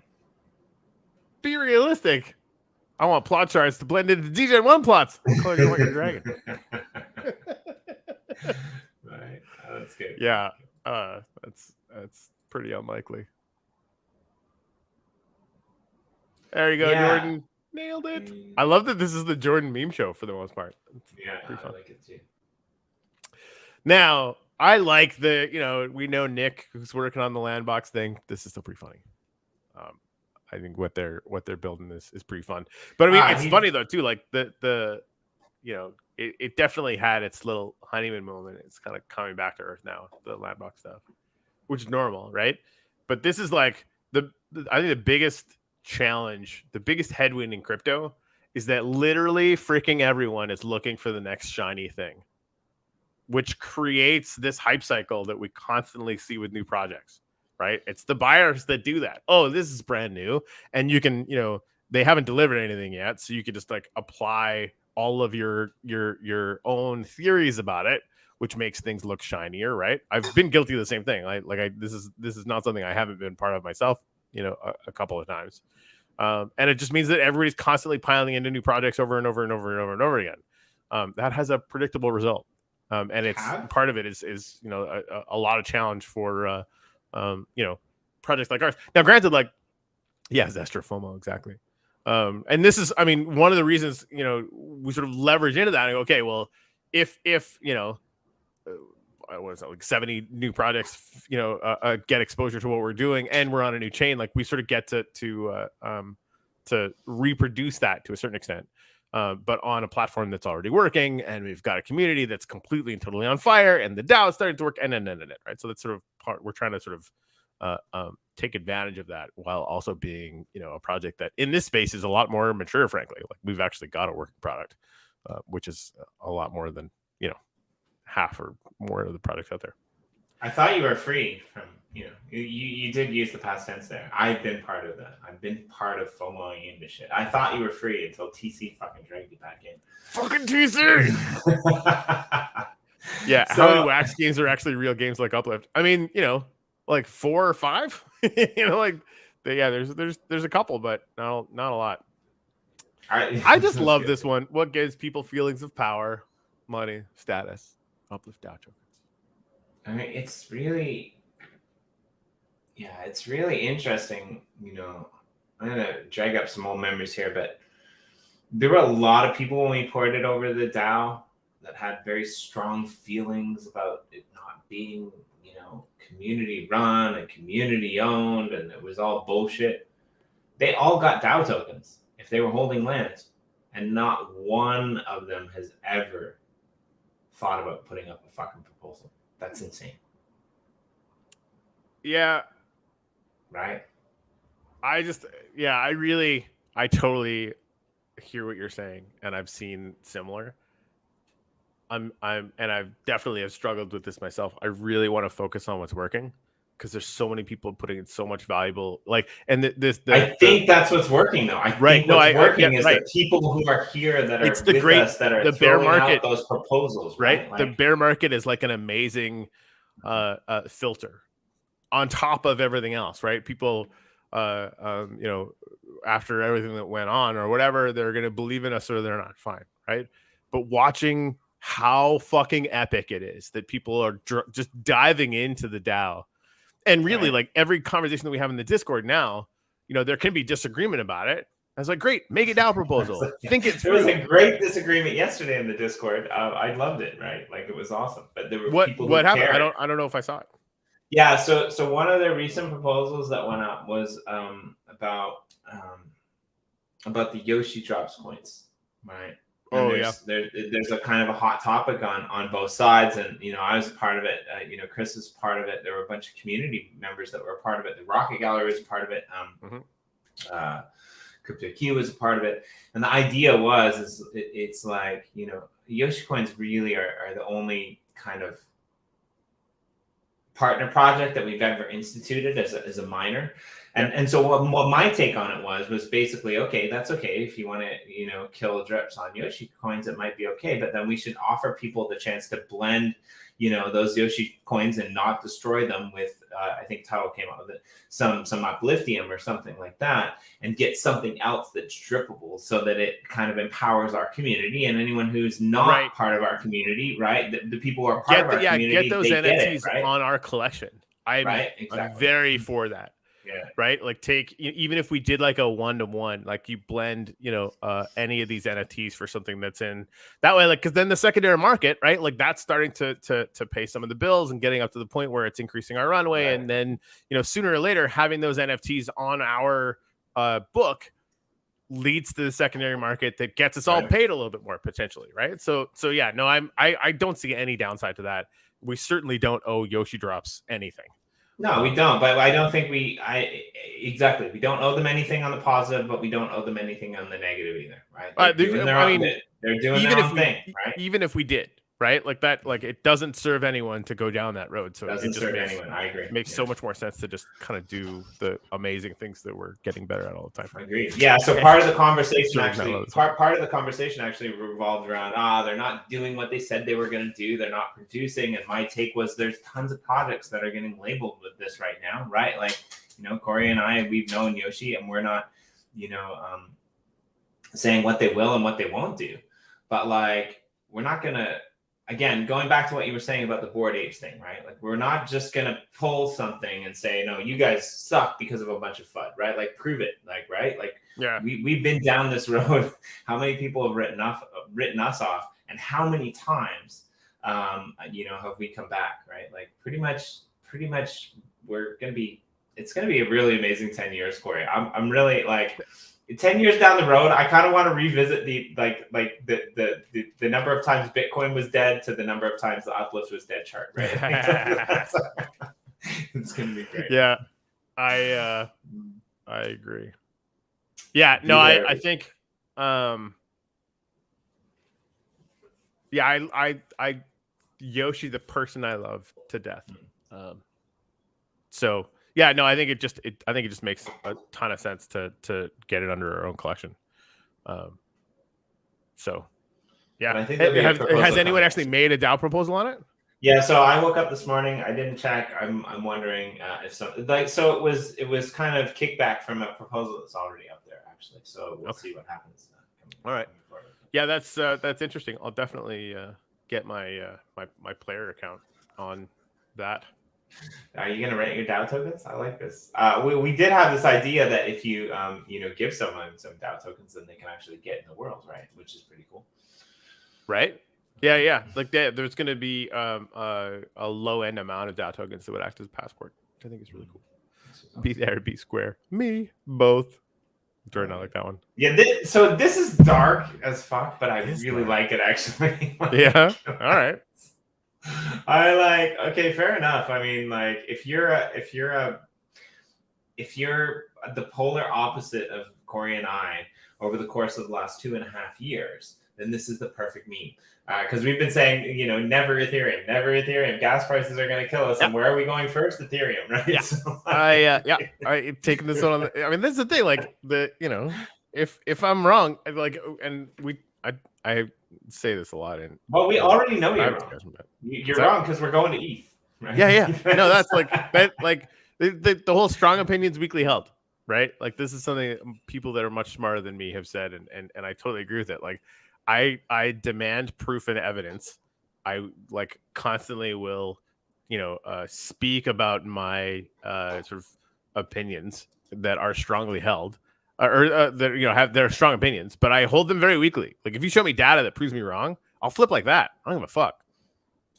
Be realistic. I want plot charts to blend into DJ1 plots. Like a dragon. Right. Oh, that's good. Yeah. That's pretty unlikely. There you go, Jordan. Nailed it. I love that this is the Jordan meme show for the most part. Yeah, I like it too. Now, I like we know Nick, who's working on the Landbox thing. This is still pretty funny. I think what they're building is pretty fun. But I mean, it's funny though too. Like it definitely had its little honeymoon moment. It's kind of coming back to earth now, the Landbox stuff, which is normal, right? But this is like I think the biggest challenge, the biggest headwind in crypto is that literally freaking everyone is looking for the next shiny thing, which creates this hype cycle that we constantly see with new projects. Right? It's the buyers that do that. Oh, this is brand new. And you can, they haven't delivered anything yet. So you can just like apply all of your own theories about it, which makes things look shinier, right? I've been guilty of the same thing. This is not something I haven't been part of myself, a couple of times. And it just means that everybody's constantly piling into new projects over and over and over and over and over again. That has a predictable result. And it's part of it is a lot of challenge for projects like ours. Now, granted, like, yeah, Zestra FOMO, exactly. And this is, I mean, one of the reasons, we sort of leverage into that and go, okay, well, if what is that, like 70 new projects, get exposure to what we're doing and we're on a new chain, like we sort of get to reproduce that to a certain extent. But on a platform that's already working, and we've got a community that's completely and totally on fire, and the DAO is starting to work, and right. So that's sort of part we're trying to sort of take advantage of that while also being, a project that in this space is a lot more mature. Frankly, like we've actually got a working product, which is a lot more than half or more of the products out there. I thought you were free from, you did use the past tense there. I've been part of that. I've been part of FOMOing into shit. I thought you were free until TC fucking dragged you back in. Fucking TC! Yeah, so, how many wax games are actually real games like Uplift? I mean, like 4 or 5? There's a couple, but not a lot. I just love this one. What gives people feelings of power, money, status? Uplift DAO tokens. I mean, it's really interesting. I'm gonna drag up some old memories here, but there were a lot of people when we ported over the DAO that had very strong feelings about it not being, community run and community owned, and it was all bullshit. They all got DAO tokens if they were holding land, and not one of them has ever thought about putting up a fucking proposal. That's insane. Yeah. Right. I totally hear what you're saying, and I've seen similar. And I've definitely have struggled with this myself. I really want to focus on what's working because there's so many people putting in so much valuable, I think that's what's working though. I think what's working is the people who are here that are with us that are throwing out those proposals. Right. The bear market is like an amazing filter on top of everything else. Right. People, after everything that went on or whatever, they're going to believe in us or they're not. Fine. Right. But watching how fucking epic it is that people are just diving into the DAO. And really, like every conversation that we have in the Discord now, there can be disagreement about it. I was like, great, make a DAO proposal. Think it through. There was a great disagreement yesterday in the Discord. I loved it, right? Like it was awesome. But there were people who happened? cared. I don't know if I saw it. Yeah, so one of the recent proposals that went up was about the Yoshi drops coins, right? And there's a kind of a hot topic on both sides, and I was a part of it. Chris is part of it. There were a bunch of community members that were a part of it. The Rocket Gallery was a part of it. CryptoQ was a part of it, and the idea was it's like Yoshi coins really are the only kind of partner project that we've ever instituted as a miner. And so what my take on it was basically, okay, that's okay. If you want to, kill drips on Yoshi coins, it might be okay. But then we should offer people the chance to blend, those Yoshi coins and not destroy them with, I think Tao came up with it, some upliftium or something like that, and get something else that's drippable so that it kind of empowers our community and anyone who's not part of our community, right? The people who are part of our community, get those NFTs on our collection. I'm very for that. Yeah. Right. Like even if we did like a 1-to-1, like you blend, any of these NFTs for something that's in that way, like, cause then the secondary market, right? Like that's starting to pay some of the bills and getting up to the point where it's increasing our runway. Right. And then, sooner or later having those NFTs on our book leads to the secondary market that gets us all paid a little bit more potentially. Right. So yeah, no, I don't see any downside to that. We certainly don't owe Yoshi drops anything. No, we don't. But I don't think we don't owe them anything on the positive, but we don't owe them anything on the negative either, right? They're doing their own thing, right? Even if we did, right? Like that, like it doesn't serve anyone to go down that road. So it doesn't serve anyone. I agree. It makes so much more sense to just kind of do the amazing things that we're getting better at all the time. I agree. Yeah. So part of the conversation actually revolved around they're not doing what they said they were going to do. They're not producing. And my take was there's tons of projects that are getting labeled with this right now, right? Like Corey and I, we've known Yoshi, and we're not. saying what they will and what they won't do. But like, we're not gonna, again, going back to what you were saying about the Bored Apes thing, right? Like, we're not just gonna pull something and say, no, you guys suck because of a bunch of FUD, right? Like, prove it, like, right? Like, yeah, we've been down this road. How many people have written us off, and how many times, have we come back, right? Like, pretty much, it's gonna be a really amazing 10 years, Corey. I'm really like, 10 years down the road, I kind of want to revisit the number of times Bitcoin was dead to the number of times the Uplift was dead chart, right? It's gonna be great. Yeah, I agree. Yeah, no, I think I Yoshi, the person I love to death. So yeah, no, I think it just makes a ton of sense to get it under our own collection. So yeah, I think has anyone actually made a DAO proposal on it? Yeah, so I woke up this morning. I didn't check. I'm wondering if something so it was kind of kickback from a proposal that's already up there, actually. So we'll see what happens. All right. Yeah, that's interesting. I'll definitely get my my player account on that. Are you gonna rent your DAO tokens? I like this. We did have this idea that if you give someone some DAO tokens, then they can actually get in the world, right? Which is pretty cool. Right? Yeah. Like there's gonna be a low end amount of DAO tokens that would act as a passport, which I think is really cool. Be there, be square. Me, both. Jordan, I like that one. Yeah, so this is dark as fuck, but I really like it, actually. Yeah. All right. Okay, fair enough. I mean, like, if you're the polar opposite of Corey and I over the course of the last 2.5 years, then this is the perfect meme. Because we've been saying, never Ethereum, never Ethereum. Gas prices are going to kill us. Yep. And where are we going first? Ethereum, right? Yeah. So, I taking this one on. I mean, this is the thing. Like if I'm wrong, like, and I say this a lot. And well, we already know you're wrong. You're wrong because we're going to ETH. Right? Yeah. No, that's like that. Like the whole strong opinions weekly held. Right. Like, this is something that people that are much smarter than me have said, and I totally agree with it. Like, I demand proof and evidence. I constantly will, speak about my sort of opinions that are strongly held, or that they're strong opinions, but I hold them very weakly. Like, if you show me data that proves me wrong, I'll flip like that. I don't give a fuck,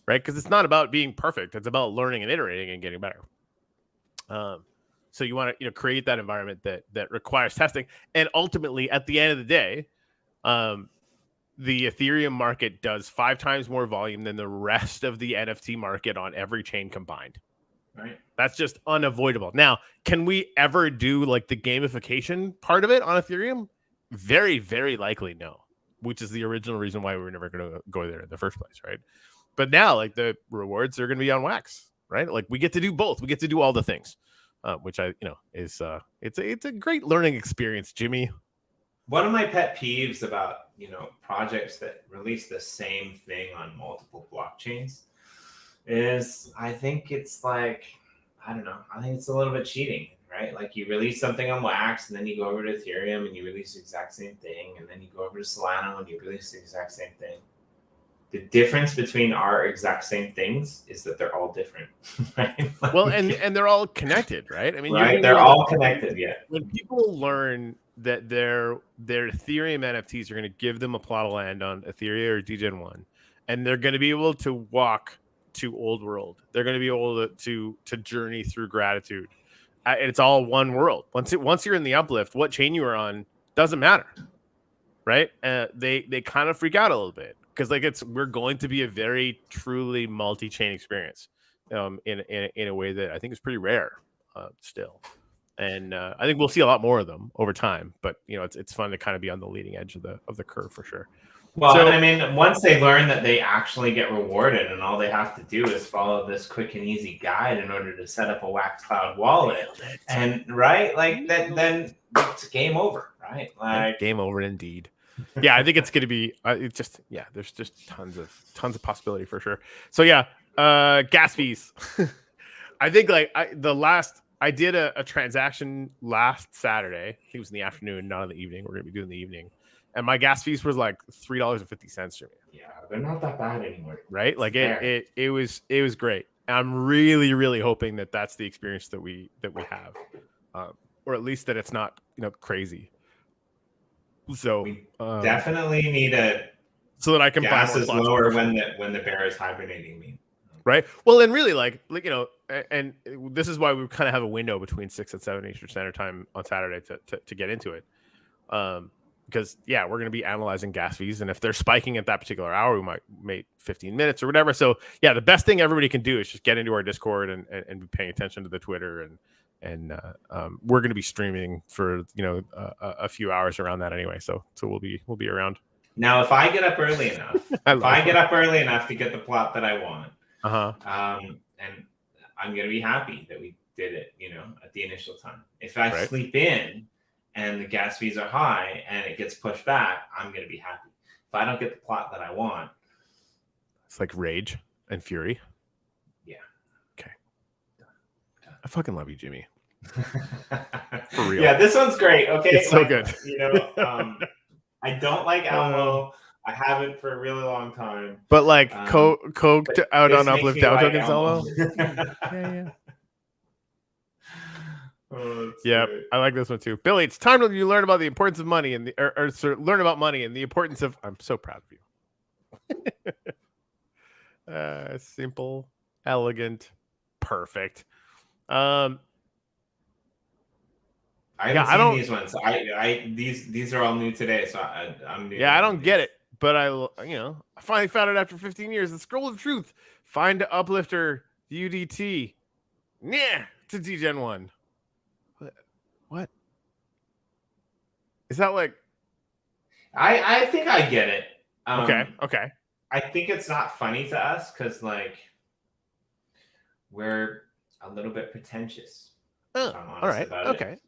right? Because it's not about being perfect; it's about learning and iterating and getting better. So you want to create that environment that requires testing, and ultimately, at the end of the day, the Ethereum market does 5 times more volume than the rest of the NFT market on every chain combined. Right. That's just unavoidable. Now, can we ever do like the gamification part of it on Ethereum? Very, very likely no, which is the original reason why we were never going to go there in the first place, right? But now, like, the rewards are going to be on wax, right? Like, we get to do both. We get to do all the things, which is it's a great learning experience, Jimmy. One of my pet peeves about projects that release the same thing on multiple blockchains is, I think it's like, I don't know, I think it's a little bit cheating, right? Like, you release something on Wax, and then you go over to Ethereum and you release the exact same thing, and then you go over to Solana and you release the exact same thing. The difference between our exact same things is that they're all different. Right? Well, and they're all connected, right? I mean, right? They're all connected. Yeah. When people learn that their Ethereum NFTs are going to give them a plot of land on Ethereum or Degen 1, and they're going to be able to walk to Old World. They're going to be able to journey through gratitude. It's all one world. Once you're in the uplift, what chain you are on doesn't matter, right? They kind of freak out a little bit, because we're going to be a very truly multi-chain experience, in a way that I think is pretty rare still. And I think we'll see a lot more of them over time. But it's fun to kind of be on the leading edge of the curve for sure. Well, so, I mean, once they learn that they actually get rewarded, and all they have to do is follow this quick and easy guide in order to set up a Wax Cloud wallet, and right, like that, then it's game over, right? Like, game over indeed. Yeah, I think it's going to be. There's just tons of possibility for sure. So yeah, gas fees. I think the last I did a transaction last Saturday. I think it was in the afternoon, not in the evening. We're gonna be doing the evening, and my gas fees was like $3.50 for me. Yeah, they're not that bad anymore. Right? Like it was great. I'm really, really hoping that that's the experience that we have, or at least that it's not crazy. So we definitely need a so that I can gas buy more is plots lower when the bear is hibernating me. Right. Well, and really like and this is why we kind of have a window between 6 and 7 Eastern Standard Time on Saturday to get into it. Because we're going to be analyzing gas fees, and if they're spiking at that particular hour, we might make 15 minutes or whatever. So the best thing everybody can do is just get into our Discord and be paying attention to the Twitter, and we're going to be streaming for a few hours around that anyway. So we'll be around. Now, if I get up early enough, to get the plot that I want, and I'm going to be happy that we did it, at the initial time. If I sleep in and the gas fees are high and it gets pushed back, I'm going to be happy. If I don't get the plot that I want, it's like rage and fury. Yeah. Okay. I fucking love you, Jimmy. For real. Yeah, this one's great. Okay. It's so good. I don't like Almo. I haven't for a really long time. But like coked out on Uplift DAO tokens, Almo. Yeah. Oh, yeah, great. I like this one too. Billy, it's time to learn about the importance of money and learn about money and the importance of. I'm so proud of you. Simple, elegant, perfect. I haven't seen these ones. These are all new today, so I'm new. Yeah, I don't get it, but I finally found it after 15 years. The scroll of truth. Find the uplifter UDT. Yeah, to Gen 1. What? Is that like? I think I get it. Okay. I think it's not funny to us because we're a little bit pretentious. Oh, all right.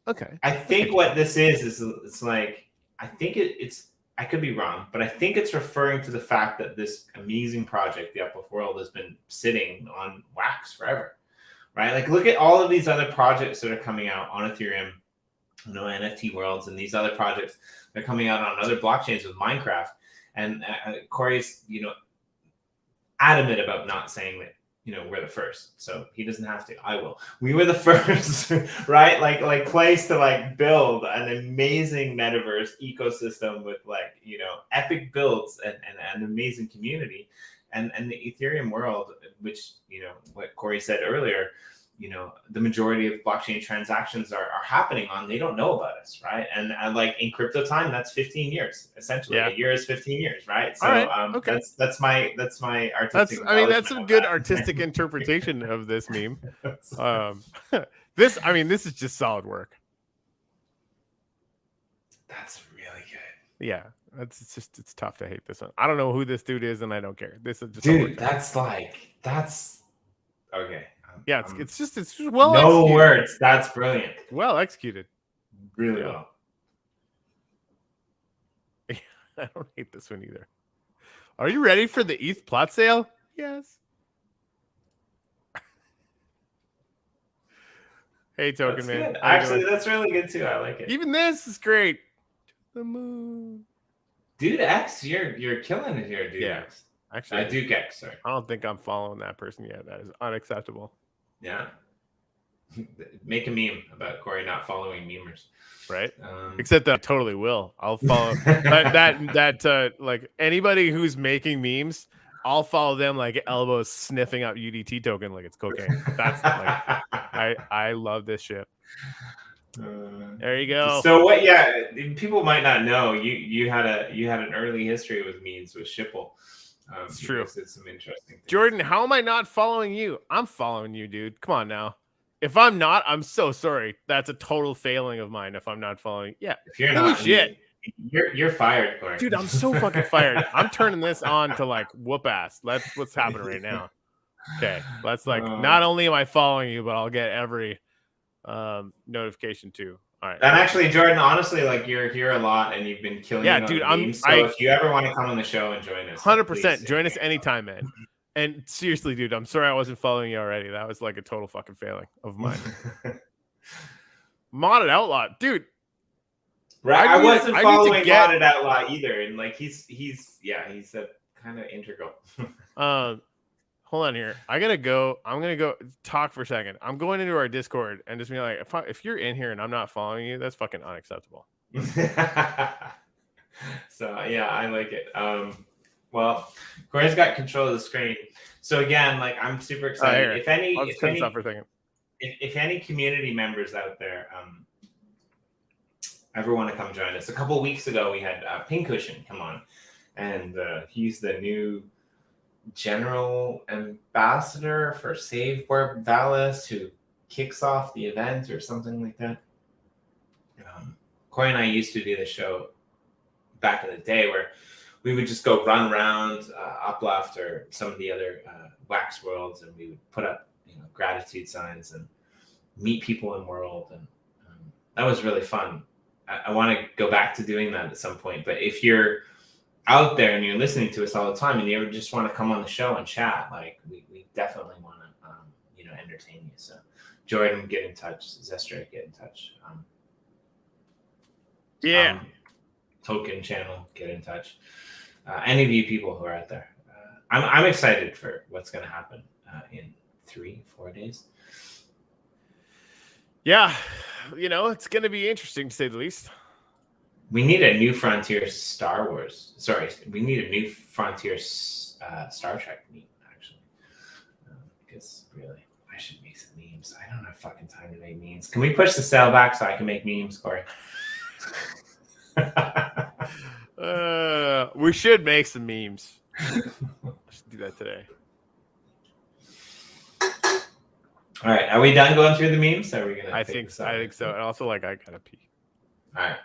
Okay. I think what this is it's like I think it's I could be wrong, but I think it's referring to the fact that this amazing project, the Uplift World, has been sitting on wax forever, right? Like look at all of these other projects that are coming out on Ethereum, NFT worlds, and these other projects that are coming out on other blockchains with Minecraft. And Corey's adamant about not saying that we're the first, so he doesn't have to. I will. We were the first, right? Like place to build an amazing metaverse ecosystem with epic builds and an amazing community, and the Ethereum world, which what Corey said earlier, the majority of blockchain transactions are happening on. They don't know about us, right? And in crypto time, that's 15 years essentially. A year is 15 years, right? So okay. that's my artistic. That's a good artistic interpretation of this meme. This is just solid work. That's really good. Yeah, it's tough to hate this one. I don't know who this dude is, and I don't care. This is just that's okay. Yeah, it's just well. No executed. Words. That's brilliant. Well executed. Really well. I don't hate this one either. Are you ready for the ETH plot sale? Yes. Hey, Token Man. Actually, that's really good too. I like it. Even this is great. The moon. Dude X, you're killing it here, Dude X. Actually, Duke X, sorry. I don't think I'm following that person yet. That is unacceptable. Yeah. Make a meme about Corey not following memers. Right. Except that I totally will. I'll follow that like anybody who's making memes, I'll follow them like elbows sniffing up UDT token like it's cocaine. That's like I love this shit. There you go. So what? Yeah, people might not know you had an early history with memes with Shipple. It's true. It's some interesting things. Jordan, how am I not following you? I'm following you, dude. Come on now. If I'm not, I'm so sorry. That's a total failing of mine. If I'm not following, yeah. If you're not, shit. You're fired, Corey. Dude. I'm so fucking fired. I'm turning this on to like whoop ass. That's what's happening right now. Okay, let's not only am I following you, but I'll get every notification too. All right. And actually, Jordan, honestly, you're here a lot and you've been killing. Yeah, dude. If you ever want to come on the show and join us, 100%, join us anytime, man. And seriously, dude, I'm sorry I wasn't following you already. That was like a total fucking failing of mine. Modded Outlaw, dude. Right, I wasn't I need to following get- Modded Outlaw either, and like he's a kind of integral. Hold on here. I'm gonna go talk for a second. I'm going into our Discord and just be like, if you're in here and I'm not following you, that's fucking unacceptable. So yeah, I like it. Well, Corey's got control of the screen. So again, like I'm super excited. Here. I'll just cut this off for a second. If any community members out there ever want to come join us, a couple of weeks ago we had Pincushion come on, and he's the new general ambassador for Save Warp Valis, who kicks off the event or something like that. Corey and I used to do the show back in the day where we would just go run around Uplift or some of the other wax worlds, and we would put up gratitude signs and meet people in world, and that was really fun. I want to go back to doing that at some point. But if you're out there and you're listening to us all the time and you ever just want to come on the show and chat, like we definitely want to entertain you. So Jordan, get in touch. Zestra, get in touch. Token channel, get in touch. Any of you people who are out there, I'm excited for what's going to happen in 3-4 days. Yeah, it's going to be interesting to say the least. We need a new Frontier Star Wars. Sorry, we need a new Frontier Star Trek meme, actually. Because really, I should make some memes. I don't have fucking time to make memes. Can we push the sale back so I can make memes, Corey? We should make some memes. I should do that today. All right, are we done going through the memes? Are we gonna? I think so. And also, I gotta pee. All right,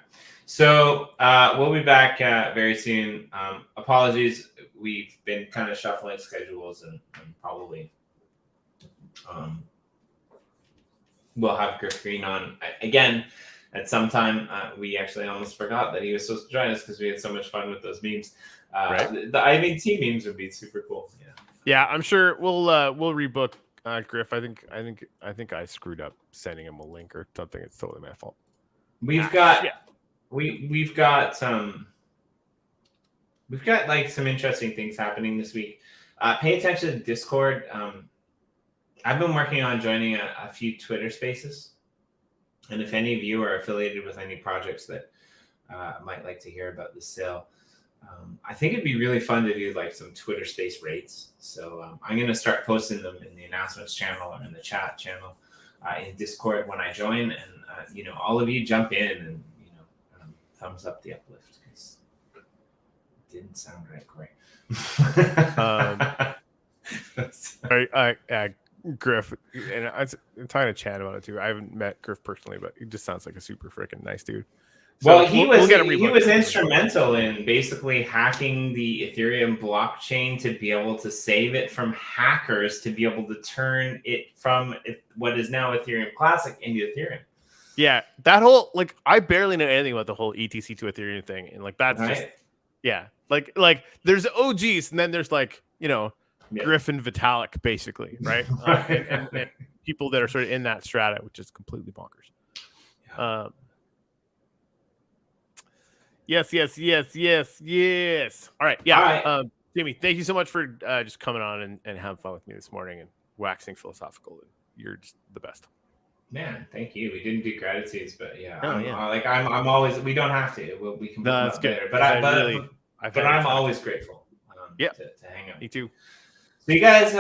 so we'll be back very soon. Apologies, we've been kind of shuffling schedules, and probably we'll have Griff Green on again at some time. We actually almost forgot that he was supposed to join us because we had so much fun with those memes. Right. The IVT memes would be super cool. Yeah, I'm sure we'll rebook Griff. I think I screwed up sending him a link or something. It's totally my fault. We've got like some interesting things happening this week. Pay attention to Discord. I've been working on joining a few Twitter spaces, and if any of you are affiliated with any projects that might like to hear about the sale, I think it'd be really fun to do like some Twitter space rates. So I'm going to start posting them in the announcements channel or in the chat channel in Discord when I join, and all of you jump in and thumbs up the uplift because it didn't sound right, Corey. Griff, and I'm trying to chat about it too. I haven't met Griff personally, but he just sounds like a super freaking nice dude. So well, he was instrumental in basically hacking the Ethereum blockchain to be able to save it from hackers, to be able to turn it from what is now Ethereum Classic into Ethereum. Yeah, that whole I barely know anything about the whole ETC to Ethereum thing, and that's right. Just like there's OGs, and then there's Griff and Vitalik, basically, right? And people that are sort of in that strata, which is completely bonkers. Yeah. Yes. All right. Yeah. All right. Jimmy, thank you so much for just coming on and having fun with me this morning and waxing philosophical. You're just the best. Man, thank you. We didn't do gratitudes, but I'm always. We don't have to. We can. No, that's good. Later. But I'm always grateful. To hang out. Me too. So you guys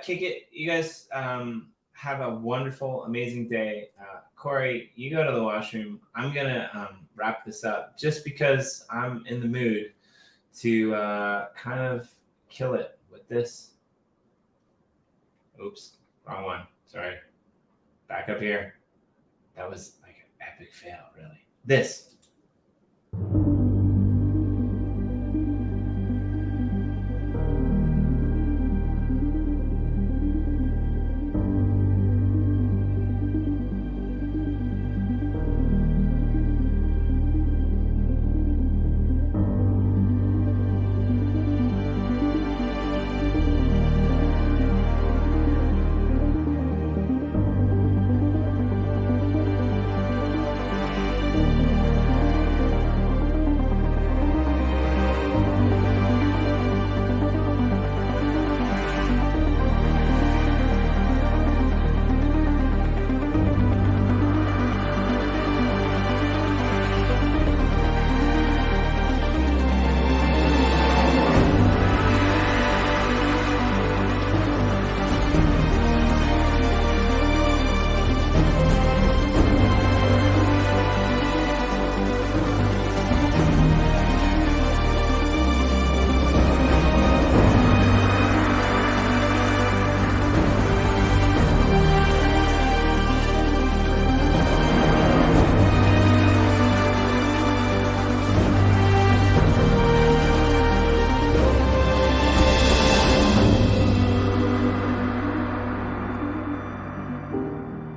kick it. You guys have a wonderful, amazing day. Corey, you go to the washroom. I'm gonna wrap this up just because I'm in the mood to kind of kill it with this. Oops, wrong one. Sorry. Back up here. That was like an epic fail, really. This.